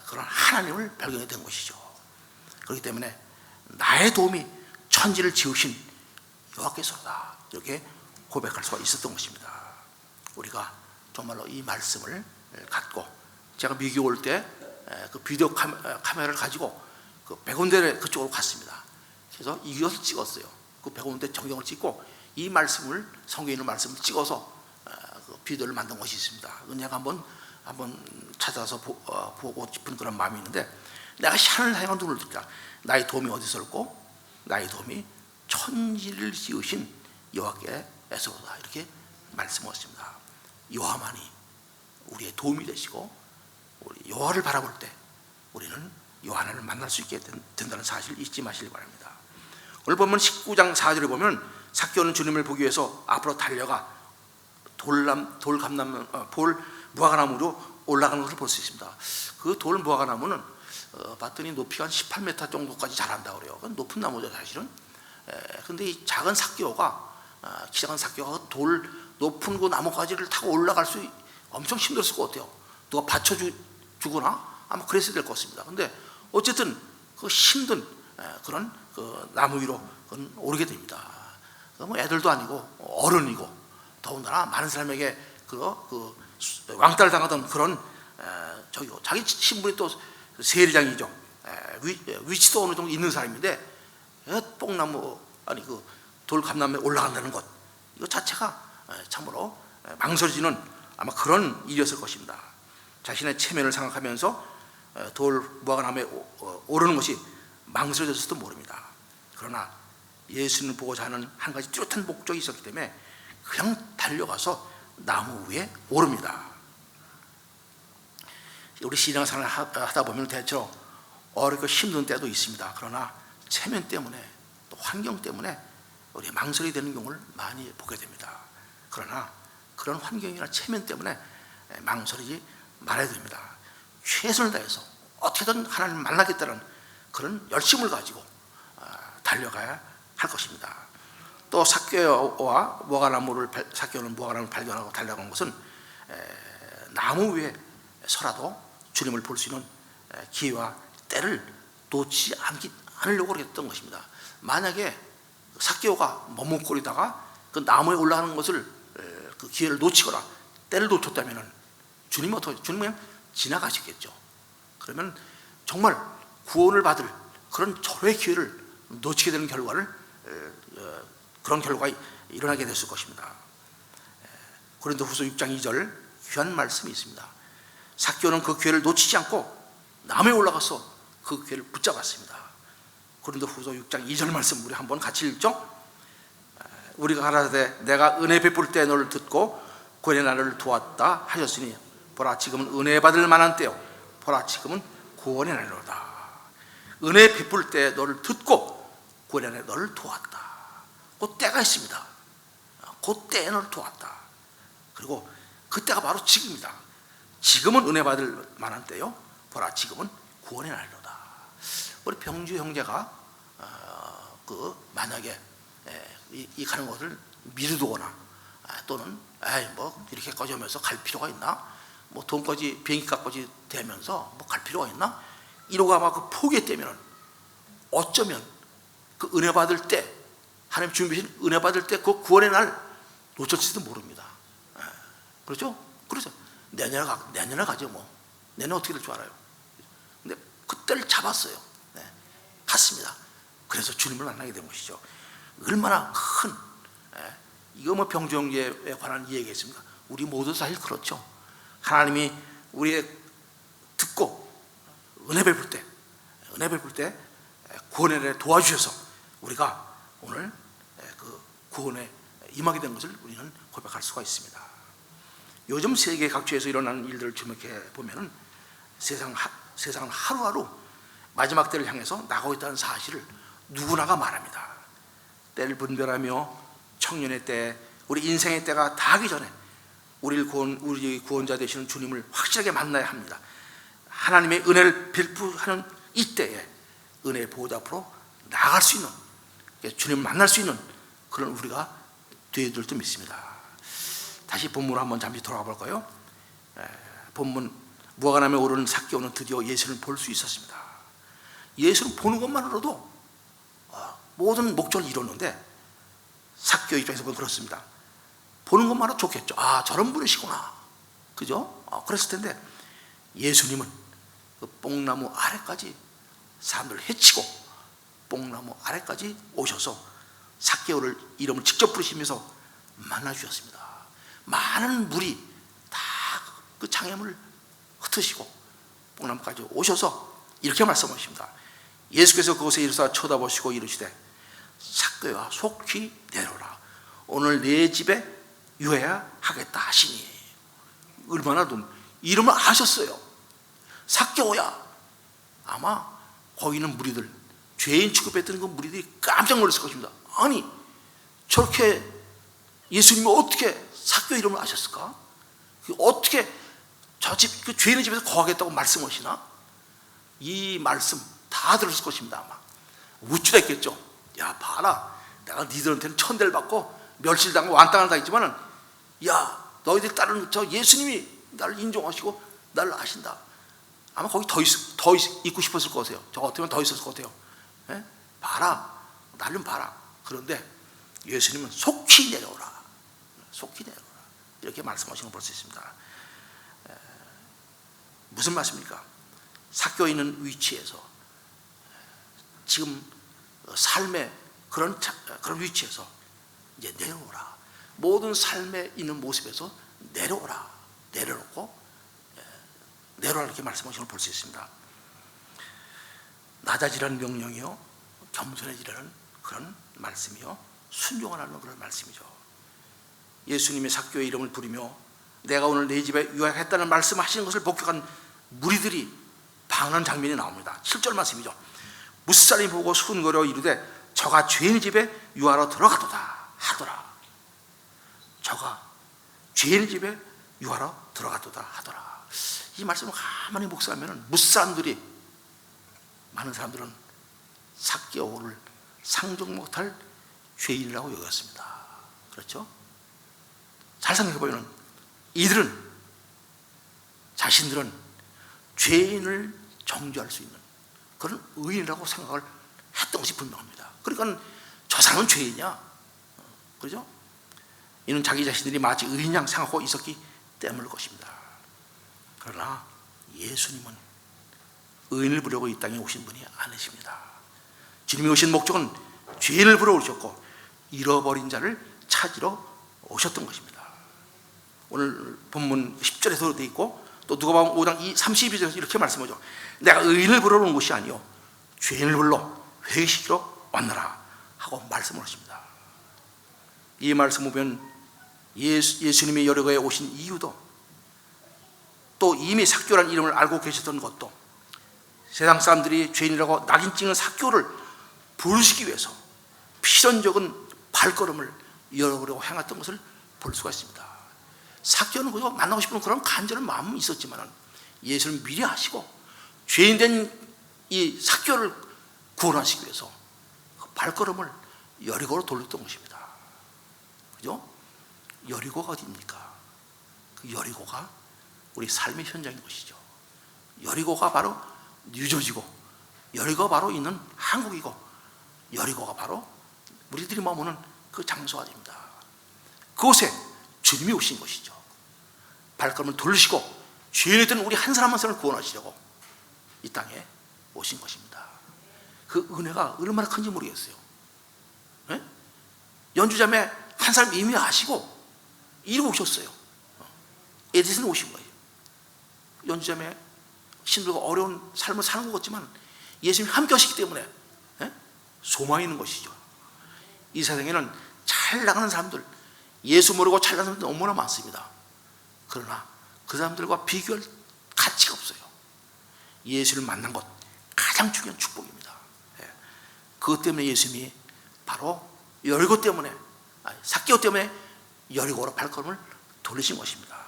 그런 하나님을 발견해 된 것이죠. 그렇기 때문에 나의 도움이 천지를 지으신 여호와께서다, 이렇게 고백할 수가 있었던 것입니다. 우리가 정말로 이 말씀을 갖고, 제가 미국 올 때 그 비디오 카메라를 가지고 그 백운대 그쪽으로 갔습니다. 그래서 이것을 찍었어요. 그 백운대 전경을 찍고 이 말씀을, 성경에 있는 말씀을 찍어서 그 비디오를 만든 것이 있습니다. 제가 한번 찾아서 보고 싶은 그런 마음이 있는데, 내가 산을 향한 눈을 들자. 나의 도움이 어디서 올고 나의 도움이 천지를 지으신 여호와께서로다, 이렇게 말씀하셨습니다. 여호와만이 우리의 도움이 되시고, 우리 여호와를 바라볼 때 우리는 여호와 하나님을 만날 수 있게 된다는 사실을 잊지 마시기 바랍니다. 오늘 보면 19장 4절에 보면 삭개오는 주님을 보기 위해서 앞으로 달려가 무화과나무로 올라가는 것을 볼 수 있습니다. 그 무화과나무는 봤더니 높이가 한 18m 정도까지 자란다고 그래요. 그건 높은 나무죠 사실은. 근데 이 작은 삭개오가, 키 작은 삭개오가 높은 그 나무가지를 타고 올라갈 수 엄청 힘들었을 것 같아요. 누가 받쳐주거나 아마 그랬어야 될 것 같습니다. 근데 어쨌든 그 힘든 그런 그 나무 위로 오르게 됩니다. 뭐 애들도 아니고 어른이고, 더군다나 많은 사람에게 그 왕따를 당하던 그런 자기 신분이 또 세리장이죠. 위치도 어느 정도 있는 사람인데 뽕나무, 아니 그 돌감나무에 올라간다는 것, 이거 자체가 참으로 망설여지는 아마 그런 일이었을 것입니다. 자신의 체면을 생각하면서 무화과나무에 오르는 것이 망설여졌을지도 모릅니다. 그러나 예수님을 보고자 하는 한 가지 뚜렷한 목적이 있었기 때문에 그냥 달려가서 나무 위에 오릅니다. 우리 신앙생활을 하다 보면 대체로 어렵고 힘든 때도 있습니다. 그러나 체면 때문에 또 환경 때문에 우리 망설이 되는 경우를 많이 보게 됩니다. 그러나 그런 환경이나 체면 때문에 망설이지 말해야 됩니다. 최선을 다해서 어떻게든 하나님을 만나겠다는 그런 열심을 가지고 달려가야 할 것입니다. 또 삭개오는 무화과나무를 발견하고 달려간 것은 나무 위에 서라도 주님을 볼 수 있는 기회와 때를 놓치지 않으려고 그랬던 것입니다. 만약에 삭개오가 머뭇거리다가 그 나무에 올라가는 것을 그 기회를 놓치거나 때를 놓쳤다면 주님은 그냥 지나가시겠죠. 그러면 정말 구원을 받을 그런 절호의 기회를 놓치게 되는 그런 결과가 일어나게 됐을 것입니다. 고린도후서 6장 2절 귀한 말씀이 있습니다. 삭개오는 그 기회를 놓치지 않고 나무에 올라가서 그 기회를 붙잡았습니다. 고린도후서 6장 2절 말씀 우리 한번 같이 읽죠. 우리가 가라사대 내가 은혜 베풀 때 너를 듣고 구원의 날을 도왔다 하셨으니 보라 지금은 은혜 받을 만한 때요 보라 지금은 구원의 날이로다. 은혜 베풀 때 너를 듣고 구원의 날에 너를 도왔다. 그 때가 있습니다. 그 때에 너를 도왔다. 그리고 그 때가 바로 지금이다. 지금은 은혜 받을 만한 때요 보라 지금은 구원의 날이로다. 우리 병주 형제가 만약에 이 가는 것을 미루거나 또는 뭐 이렇게 꺼져면서 갈 필요가 있나? 뭐 돈까지 비행기값까지 대면서 뭐 갈 필요가 있나? 이러고 아마 그 포기했다면 어쩌면 그 은혜 받을 때 하나님 준비하신 은혜 받을 때 그 구원의 날 놓쳤을지도 모릅니다. 그렇죠? 그렇죠. 내년에 가죠 뭐. 내년 어떻게 될 줄 알아요? 근데 그때를 잡았어요. 갔습니다. 그래서 주님을 만나게 된 것이죠. 얼마나 큰 이거 뭐 병정제에 관한 이야기겠습니까? 우리 모두 사실 그렇죠. 하나님이 우리의 듣고 은혜 베풀 때 구원에 대해 도와주셔서 우리가 오늘 그 구원에 임하게 된 것을 우리는 고백할 수가 있습니다. 요즘 세계 각지에서 일어나는 일들을 주목해 보면은 세상은 하루하루 마지막 때를 향해서 나가고 있다는 사실을 누구나가 말합니다. 때를 분별하며 청년의 때, 우리 인생의 때가 다 하기 전에 우리 구원자 되시는 주님을 확실하게 만나야 합니다. 하나님의 은혜를 베푸는 이때에 은혜의 보호자 앞으로 나아갈 수 있는, 주님을 만날 수 있는 그런 우리가 되어야 될 줄 믿습니다. 다시 본문으로 한번 잠시 돌아가 볼까요? 본문 무화과나무에 오르는 삭개오는 드디어 예수를 볼 수 있었습니다. 예수를 보는 것만으로도 모든 목적을 이뤘는데 삭개오 입장에서 보면 그렇습니다. 보는 것만으로 좋겠죠. 저런 분이시구나. 그죠? 그랬을 텐데 예수님은 그 뽕나무 아래까지 사람들을 해치고 뽕나무 아래까지 오셔서 삭개오를 이름을 직접 부르시면서 만나주셨습니다. 많은 물이 다 그 장애물을 흩으시고 뽕나무까지 오셔서 이렇게 말씀하십니다. 예수께서 그곳에 이르사 쳐다보시고 이르시되 삭개오야 속히 내려오라. 오늘 내 집에 유해야 하겠다 하시니. 얼마나 이름을 아셨어요. 삭개오야. 아마 거기 있는 무리들, 죄인 취급했던 그 무리들이 깜짝 놀랐을 것입니다. 아니 저렇게 예수님이 어떻게 삭개오 이름을 아셨을까? 어떻게 저 집, 그 죄인의 집에서 거하겠다고 말씀하시나? 이 말씀 다 들었을 것입니다. 아마 우쭐했겠죠. 야 봐라, 내가 니들한테는 천대를 받고 멸실당하고 완땅을 당했지만은 야 너희들 따르는 저 예수님이 나를 인정하시고 나를 아신다. 아마 거기 더 있고 싶었을 것 같아요. 저 같으면 더 있었을 것 같아요. 봐라, 날 좀 봐라. 그런데 예수님은 속히 내려오라. 속히 내려오라. 이렇게 말씀하시는 걸 볼 수 있습니다. 무슨 말씀입니까? 삭개오 있는 위치에서 지금 삶의 그런 위치에서 이제 내려오라. 모든 삶에 있는 모습에서 내려오라. 내려놓고 내려오라 이렇게 말씀하시는 걸 볼 수 있습니다. 낮아지라는 명령이요, 겸손해지라는 그런 말씀이요, 순종하라는 그런 말씀이죠. 예수님이 삭개오의 이름을 부르며 내가 오늘 내 집에 유하겠다는 말씀하시는 것을 목격한 무리들이 반응하는 장면이 나옵니다. 7절 말씀이죠. 무사람이 보고 수군거려 이르되 저가 죄인 집에 유하러 들어가도다 하더라. 저가 죄인 집에 유하러 들어가도다 하더라. 이 말씀을 가만히 묵상하면 무사람들이, 많은 사람들은 삭개오를 상종 못할 죄인이라고 여겼습니다. 그렇죠? 잘 생각해보면 이들은, 자신들은 죄인을 정죄할 수 있는 그런 의인이라고 생각을 했던 것이 분명합니다. 그러니까 저 사람은 죄인이야, 그렇죠? 이는 자기 자신들이 마치 의인 양 생각하고 있었기 때문일 것입니다. 그러나 예수님은 의인을 부르고 이 땅에 오신 분이 아니십니다. 주님이 오신 목적은 죄인을 부르러 오셨고 잃어버린 자를 찾으러 오셨던 것입니다. 오늘 본문 10절에서도 되어 있고, 또 누가복음 5장 32절에서 이렇게 말씀하죠. 내가 의인을 부르러 온 것이 아니요 죄인을 불러 회개시키러 왔노라 하고 말씀을 하십니다. 이 말씀을 보면 예수님이 여리고에 오신 이유도, 또 이미 삭개오라는 이름을 알고 계셨던 것도, 세상 사람들이 죄인이라고 낙인 찍는 삭개오를 부르시기 위해서 필연적인 발걸음을 여러분하고 행했던 것을 볼 수가 있습니다. 삭개오는 그저 만나고 싶은 그런 간절한 마음은 있었지만 예수를 미리 하시고 죄인된 이 삭개오를 구원하시기 위해서 그 발걸음을 여리고로 돌렸던 것입니다. 그죠? 여리고가 어디입니까? 그 여리고가 우리 삶의 현장인 것이죠. 여리고가 바로 뉴저지고, 여리고가 바로 있는 한국이고, 여리고가 바로 우리들이 머무는 그 장소가 됩니다. 그곳에 주님이 오신 것이죠. 발걸음을 돌리시고 죄인이던 우리 한 사람 한 사람을 구원하시려고 이 땅에 오신 것입니다. 그 은혜가 얼마나 큰지 모르겠어요. 네? 연주자매 한 사람 이미 아시고 이리고 오셨어요. 에디슨 오신 거예요. 연주자매 힘들고 어려운 삶을 사는 것 같지만 예수님이 함께 하시기 때문에 소망이 있는 것이죠. 이 세상에는 잘 나가는 사람들, 예수 모르고 잘 나가는 사람들 너무나 많습니다. 그러나 그 사람들과 비교할 가치가 없어요. 예수를 만난 것 가장 중요한 축복입니다. 그것 때문에 예수님이 바로 여리고 때문에, 삭개오 때문에 여리고로 발걸음을 돌리신 것입니다.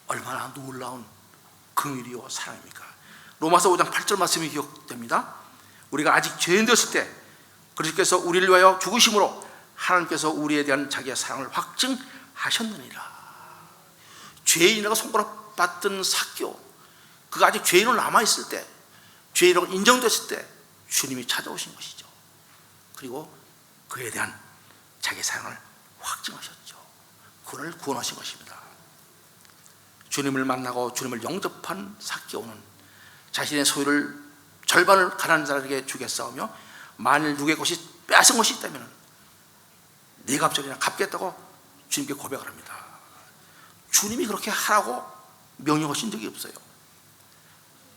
얼마나 놀라운 긍휼이요 사랑입니까? 로마서 5장 8절 말씀이 기억됩니다. 우리가 아직 죄인 되었을 때 그리스도께서 우리를 위하여 죽으심으로 하나님께서 우리에 대한 자기의 사랑을 확증하셨느니라. 죄인이라고 손가락받던 삭개오, 그가 아직 죄인으로 남아있을 때, 죄인으로 인정됐을 때 주님이 찾아오신 것이죠. 그리고 그에 대한 자기의 사랑을 확증하셨죠. 그를 구원하신 것입니다. 주님을 만나고 주님을 영접한 삭개오는 자신의 소유를 절반을 가난한 자에게 주겠사오며 만일 누구의 것이 빼앗은 것이 있다면 네 값절이나 갚겠다고 주님께 고백을 합니다. 주님이 그렇게 하라고 명령하신 적이 없어요.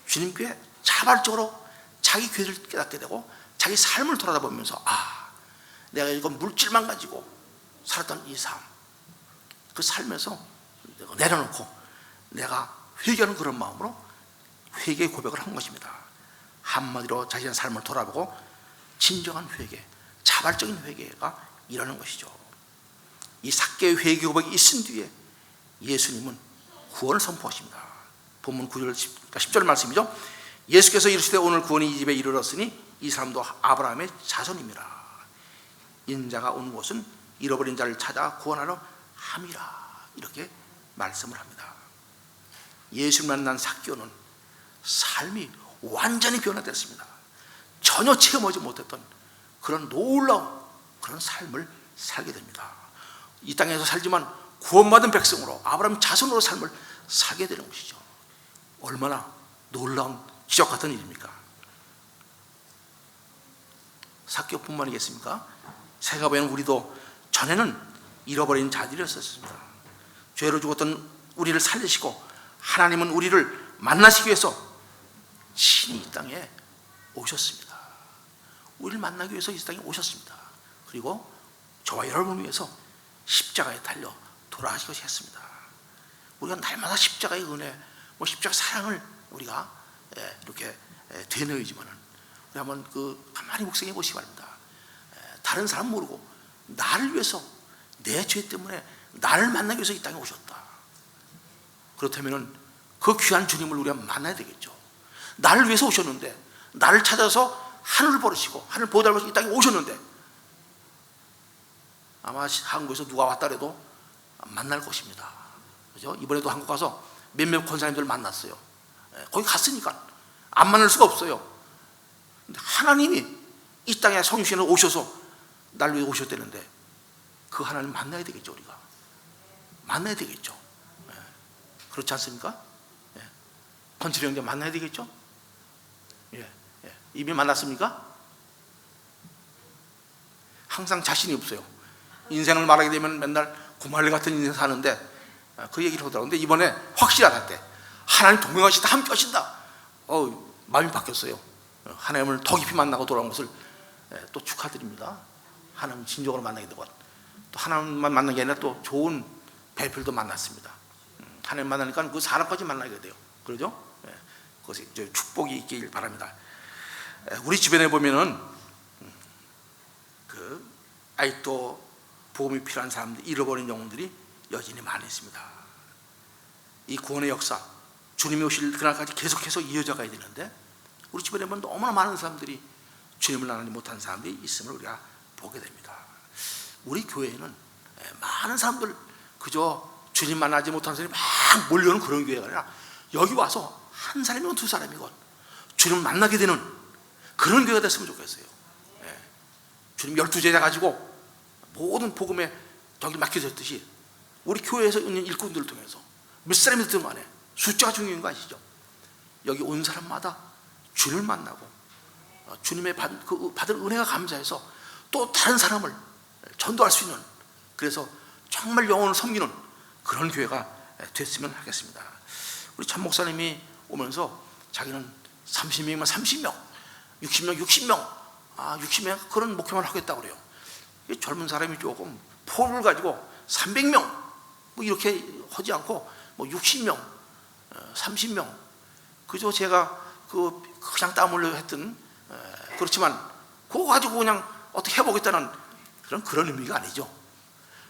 주님께 자발적으로 자기 죄를 깨닫게 되고 자기 삶을 돌아다보면서 내가 이건 물질만 가지고 살았던 이 삶, 그 삶에서 내려놓고 내가 회개하는 그런 마음으로 회개의 고백을 한 것입니다. 한마디로 자신의 삶을 돌아보고 진정한 회개, 자발적인 회개가 일어나는 것이죠. 이 삭개의 회개 고백이 있은 뒤에 예수님은 구원을 선포하십니다. 본문 9절 10절 말씀이죠. 예수께서 이르시되 오늘 구원이 이 집에 이르렀으니 이 사람도 아브라함의 자손입니다. 인자가 온 곳은 잃어버린 자를 찾아 구원하러 함이라. 이렇게 말씀을 합니다. 예수를 만난 삭개오는 삶이 완전히 변화됐습니다. 전혀 체험하지 못했던 그런 놀라운 그런 삶을 살게 됩니다. 이 땅에서 살지만 구원받은 백성으로 아브라함 자손으로 삶을 살게 되는 것이죠. 얼마나 놀라운 기적 같은 일입니까? 삭개오뿐만이겠습니까? 세가보면 우리도 전에는 잃어버린 자들이었습니다. 죄로 죽었던 우리를 살리시고 하나님은 우리를 만나시기 위해서 신이 이 땅에 오셨습니다. 우리를 만나기 위해서 이 땅에 오셨습니다. 그리고 저와 여러분을 위해서 십자가에 달려 돌아가시기 했습니다. 우리가 날마다 십자가의 은혜, 십자가 사랑을 우리가 이렇게 되뇌이지만은 우리 한번 가만히 묵상해 보시기 바랍니다. 다른 사람 모르고 나를 위해서, 내 죄 때문에 나를 만나기 위해서 이 땅에 오셨다. 그렇다면 그 귀한 주님을 우리가 만나야 되겠죠. 나를 위해서 오셨는데, 나를 찾아서 하늘을 버리시고 하늘 보호달고 이 땅에 오셨는데, 아마 한국에서 누가 왔다 해도 만날 것입니다. 그죠? 이번에도 한국 가서 몇몇 권사님들 만났어요. 거기 갔으니까 안 만날 수가 없어요. 근데 하나님이 이 땅에 성육신으로 오셔서 날 위해 오셨다는데, 그 하나님 만나야 되겠죠. 우리가 만나야 되겠죠. 그렇지 않습니까? 권철이 형제 만나야 되겠죠. 이미 만났습니까? 항상 자신이 없어요. 인생을 말하게 되면 맨날 구말리 같은 인생 사는데, 그 얘기를 하더라고요. 근데 이번에 확실하대. 하나님 동행하시다, 함께 하신다. 마음이 바뀌었어요. 하나님을 더 깊이 만나고 돌아온 것을 또 축하드립니다. 하나님 진정으로 만나게 되고, 또 하나님만 만나는 게 아니라 또 좋은 배필도 만났습니다. 하나님 만나니까 그 사람까지 만나게 돼요. 그러죠? 그것이 축복이 있길 바랍니다. 우리 주변에 보면은 그 아직도 복음이 필요한 사람들, 잃어버린 영혼들이 여전히 많이 있습니다. 이 구원의 역사, 주님이 오실 그날까지 계속해서 이어져 가야 되는데, 우리 주변에 보면 너무나 많은 사람들이 주님을 만나지 못한 사람들이 있음을 우리가 보게 됩니다. 우리 교회에는 많은 사람들, 그저 주님 만나지 못한 사람이 막 몰려오는 그런 교회가 아니라, 여기 와서 한 사람이건 두 사람이건 주님을 만나게 되는 그런 교회가 됐으면 좋겠어요. 주님 12제자 가지고 모든 복음에 저기 맡겨졌듯이, 우리 교회에서 있는 일꾼들을 통해서 몇 사람이 됐든 간에 숫자가 중요한 거 아시죠? 여기 온 사람마다 주님을 만나고 주님의 받은 은혜가 감사해서 또 다른 사람을 전도할 수 있는, 그래서 정말 영혼을 섬기는 그런 교회가 됐으면 하겠습니다. 우리 참 목사님이 오면서 자기는 30명이면 30명, 60명 60명 60명 그런 목표만 하겠다고 그래요. 젊은 사람이 조금 포를 가지고 300명 뭐 이렇게 하지 않고 뭐 60명 30명, 그저 제가 그냥 땀 흘려 했던, 그렇지만 그거 가지고 그냥 어떻게 해보겠다는 그런 의미가 아니죠.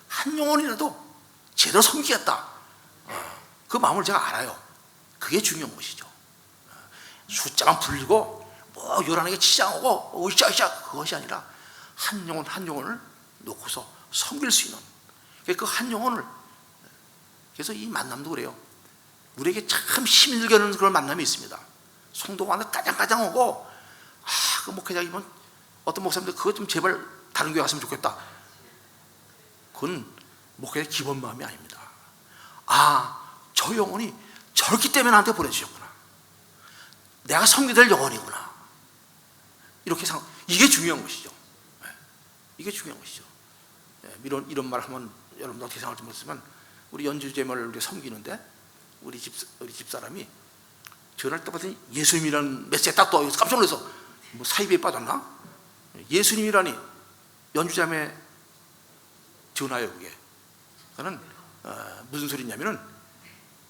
한 영혼이라도 제대로 섬기겠다, 그 마음을 제가 알아요. 그게 중요한 것이죠. 숫자만 불리고 뭐 요란하게 치장하고 으쌰으쌰 그것이 아니라, 한 영혼 한 영혼을 놓고서 섬길 수 있는 그 한 영혼을. 그래서 이 만남도 그래요. 우리에게 참 힘들게 하는 그런 만남이 있습니다. 성도가 안에 까장까장하고, 그 목회자이면 어떤 목사님들 그거 좀 제발 다른 교회 갔으면 좋겠다. 그건 목회자의 기본 마음이 아닙니다. 저 영혼이 저렇기 때문에 나한테 보내주셨구나, 내가 섬기게 될 영혼이구나, 이렇게 이게 중요한 것이죠. 이게 중요한 것이죠. 이런 말 하면 여러분도 어떻게 생각할지 모르지만, 우리 연주제물을 우리가 섬기는데 우리 집사람이 전화할 때 봤더니 예수님이라는 메시지가 딱 떠. 깜짝 놀라서 뭐 사이비에 빠졌나? 예수님이라니 연주자매 전화예요. 그게 그거는 무슨 소리냐면은,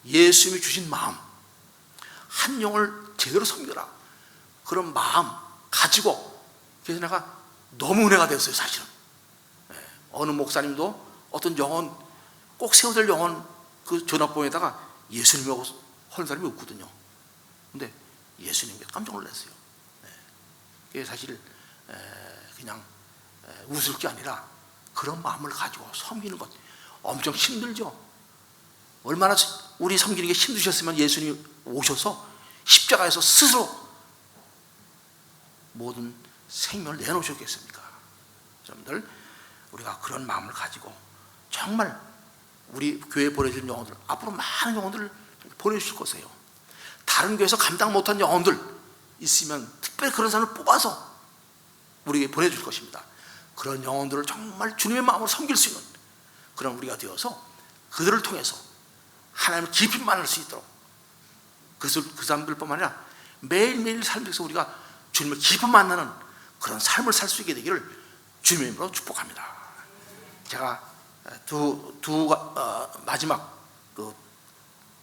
예수님이 주신 마음, 한 영을 제대로 섬겨라, 그런 마음 가지고. 그래서 내가 너무 은혜가 됐어요. 사실은 어느 목사님도 어떤 영혼, 꼭 세워야 될 영혼 그 전화번호에다가 예수님하고 하는 사람이 없거든요. 근데 예수님께 깜짝 놀랐어요. 그게 사실 그냥 웃을 게 아니라 그런 마음을 가지고 섬기는 것 엄청 힘들죠. 얼마나 우리 섬기는 게 힘드셨으면 예수님이 오셔서 십자가에서 스스로 모든 생명을 내놓으셨겠습니까? 여러분들, 우리가 그런 마음을 가지고 정말 우리 교회에 보내주는 영혼들, 앞으로 많은 영혼들을 보내주실 것이에요. 다른 교회에서 감당 못한 영혼들 있으면 특별히 그런 사람을 뽑아서 우리에게 보내줄 것입니다. 그런 영혼들을 정말 주님의 마음으로 섬길 수 있는 그런 우리가 되어서 그들을 통해서 하나님을 깊이 만날 수 있도록, 그래서 그 사람들뿐만 아니라 매일매일 삶에서 우리가 주님을 깊이 만나는 그런 삶을 살 수 있게 되기를 주님의 이름으로 축복합니다. 제가 마지막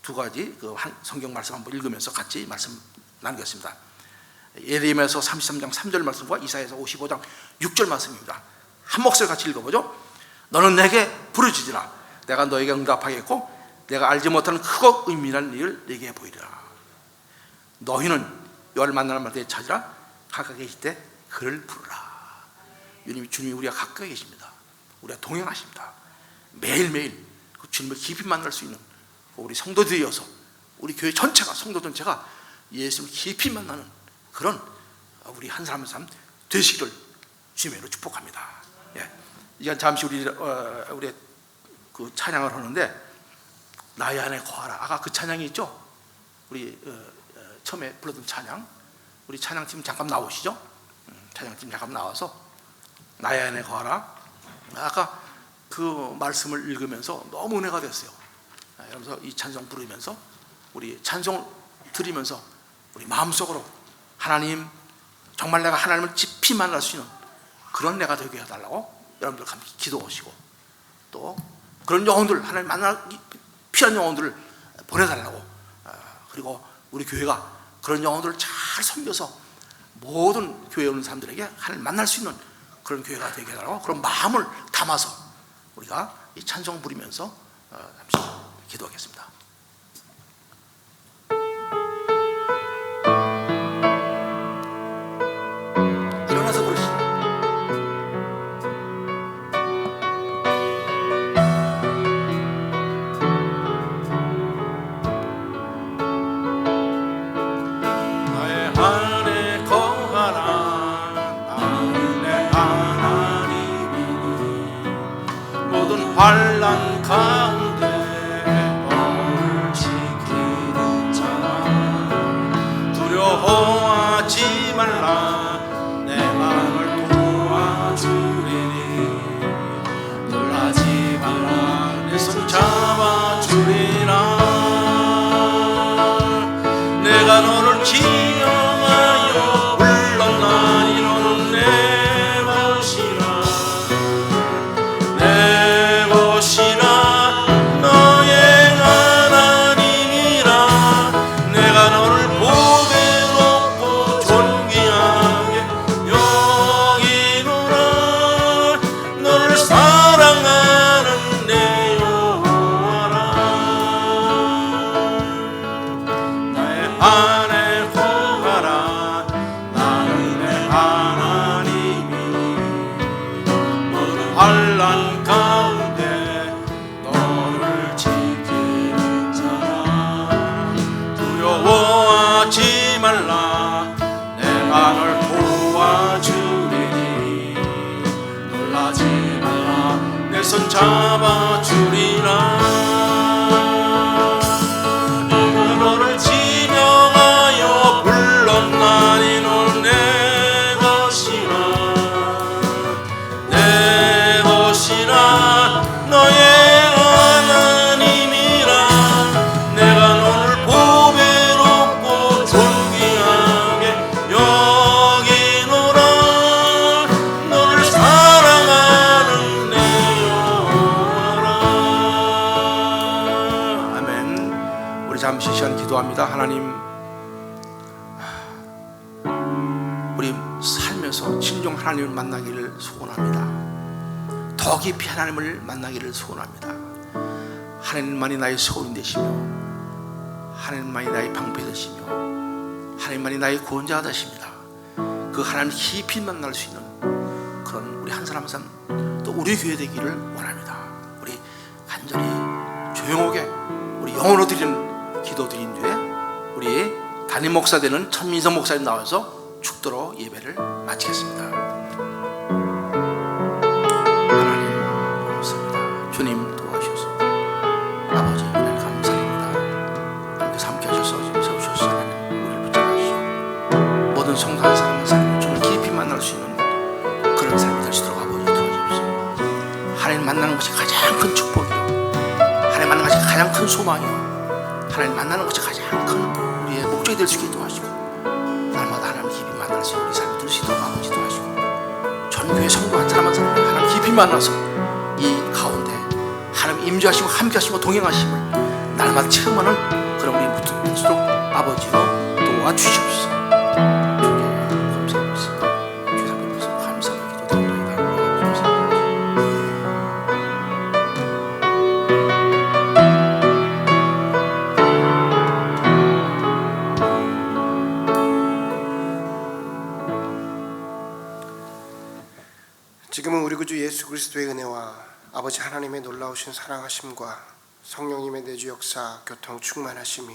두 가지 성경 말씀 한번 읽으면서 같이 말씀 나누겠습니다. 예레미야서 33장 3절 말씀과 이사야서 55장 6절 말씀입니다. 한 목소리 같이 읽어보죠. 너는 내게 부르짖으라, 내가 너에게 응답하겠고 내가 알지 못하는 크고 은밀한 일을 내게 보이리라. 너희는 여호와를 만나는 때 찾으라. 가까이 계실 때 그를 부르라. 주님이 우리가 가까이 계십니다. 우리가 동행하십니다. 매일매일 그 주님을 깊이 만날 수 있는 우리 성도들이어서 우리 교회 전체가, 성도 전체가 예수님을 깊이 만나는 그런 우리 한 사람 한 사람 되시기를 주님으로 축복합니다. 예. 이제 잠시 우리 그 찬양을 하는데, 나의 안에 거하라. 아까 그 찬양이 있죠? 우리 처음에 불렀던 찬양. 우리 찬양팀 잠깐 나오시죠? 찬양팀 잠깐 나와서 나의 안에 거하라. 아까 그 말씀을 읽으면서 너무 은혜가 됐어요. 그러면서 이 찬송 부르면서 우리 찬송을 드리면서 우리 마음속으로 하나님, 정말 내가 하나님을 깊이 만날 수 있는 그런 내가 되게 해달라고 여러분들 함께 기도하시고, 또 그런 영혼들, 하나님 만나기 필요한 영혼들을 보내달라고, 그리고 우리 교회가 그런 영혼들을 잘 섬겨서 모든 교회에 오는 사람들에게 하나님 만날 수 있는 그런 교회가 되게 해달라고, 그런 마음을 담아서 우리가 이 찬송 부리면서 잠시 기도하겠습니다. 일어나서 부르시죠. 나의 안에 거하라. 나는 내 하나님이니 모든 환난 가운데 너를 지키는 자라. 두려워하지 말라. 내 마음을 도와주리니 놀라지 말라. 내 손 잡아주리라. 내가 너를 기억하여 불렀나니 너는 내 것이라. 내 것이라. 너의 하나님이라. 내가 너를 보배롭고 존귀하게 여기노라. 너를 사랑하는 내 여호와라. 나의 안에 거하라. 나는 내 하나님이니 모든 환난 가운데 너를 지키는 자라. 두려워하지 말라. 내가 널 도와주리니 놀라지 말라. 내 손 잡아주리라. 내가 너를 지명하여 불렀나니 너는 내 것이라. 내 것이라. 너의 하나님이라. 내가 너를 보배롭고 존귀하게 여기노라. 너를 사랑하는 내 여호와라. 아멘. 우리 잠시 시간 기도합니다. 하나님, 우리 살면서 진정 하나님을 만나기를 소원합니다. 더 깊이 하나님을 만나기를 소원합니다. 하나님만이 나의 소원이 되시며, 하나님만이 나의 방패 되시며, 하나님만이 나의 구원자가 되십니다. 그 하나님 깊이 만날 수 있는 그런 우리 한 사람 한 사람, 또 우리 교회 되기를 원합니다. 우리 간절히 조용하게 우리 영어로 드리는 기도 드린 뒤에 우리 담임 목사 되는 천민성 목사님 나와서 축도로 예배를 마치겠습니다. 하나님 감사합니다. 주님 도와주셔서 아버지 은혜를 감사합니다. 이렇게 함께 하셔서 세우셔서 하나님 우리를 붙잡아주시고 모든 성도 한 사람 한 사람 주님을 깊이 만날 수 있는 그런 삶이 될 수 있도록 아버지 도와주십시오. 하나님 만나는 것이 가장 큰 축복이요, 하나님 만나는 것이 가장 큰 소망이요, 하나님 만나는 것이 가장 큰 우리의 목적이 될 수 있게 도와주시고, 날마다 하나님 깊이 만날 수 있는 우리 삶이 될 수 있도록 아버지 도와주시고, 전 교회 성도 한 사람 한 사람 하나님 깊이 만나서 이 가운데 하나님 임재하시고 함께하시고 동행하심을 날마다 체험하는 그런 우리 모두 될수록 아버지로 도와주시옵소서. 주께 감사합니다. 주님 앞에서 감사하며 기도드립니다. 감사합니다.
구주 예수 그리스도의 은혜와 아버지 하나님의 놀라우신 사랑하심과 성령님의 내주 역사 교통 충만하심이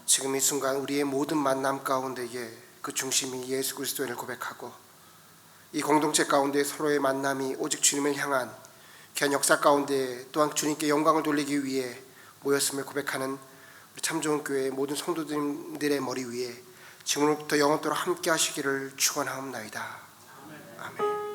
지금 이 순간 우리의 모든 만남 가운데에 그 중심이 예수 그리스도를 고백하고 이 공동체 가운데 서로의 만남이 오직 주님을 향한 귀한 역사 가운데 또한 주님께 영광을 돌리기 위해 모였음을 고백하는 우리 참 좋은 교회의 모든 성도들의 머리 위에 지금부터 영원토록 함께 하시기를 축원하옵나이다. 아멘.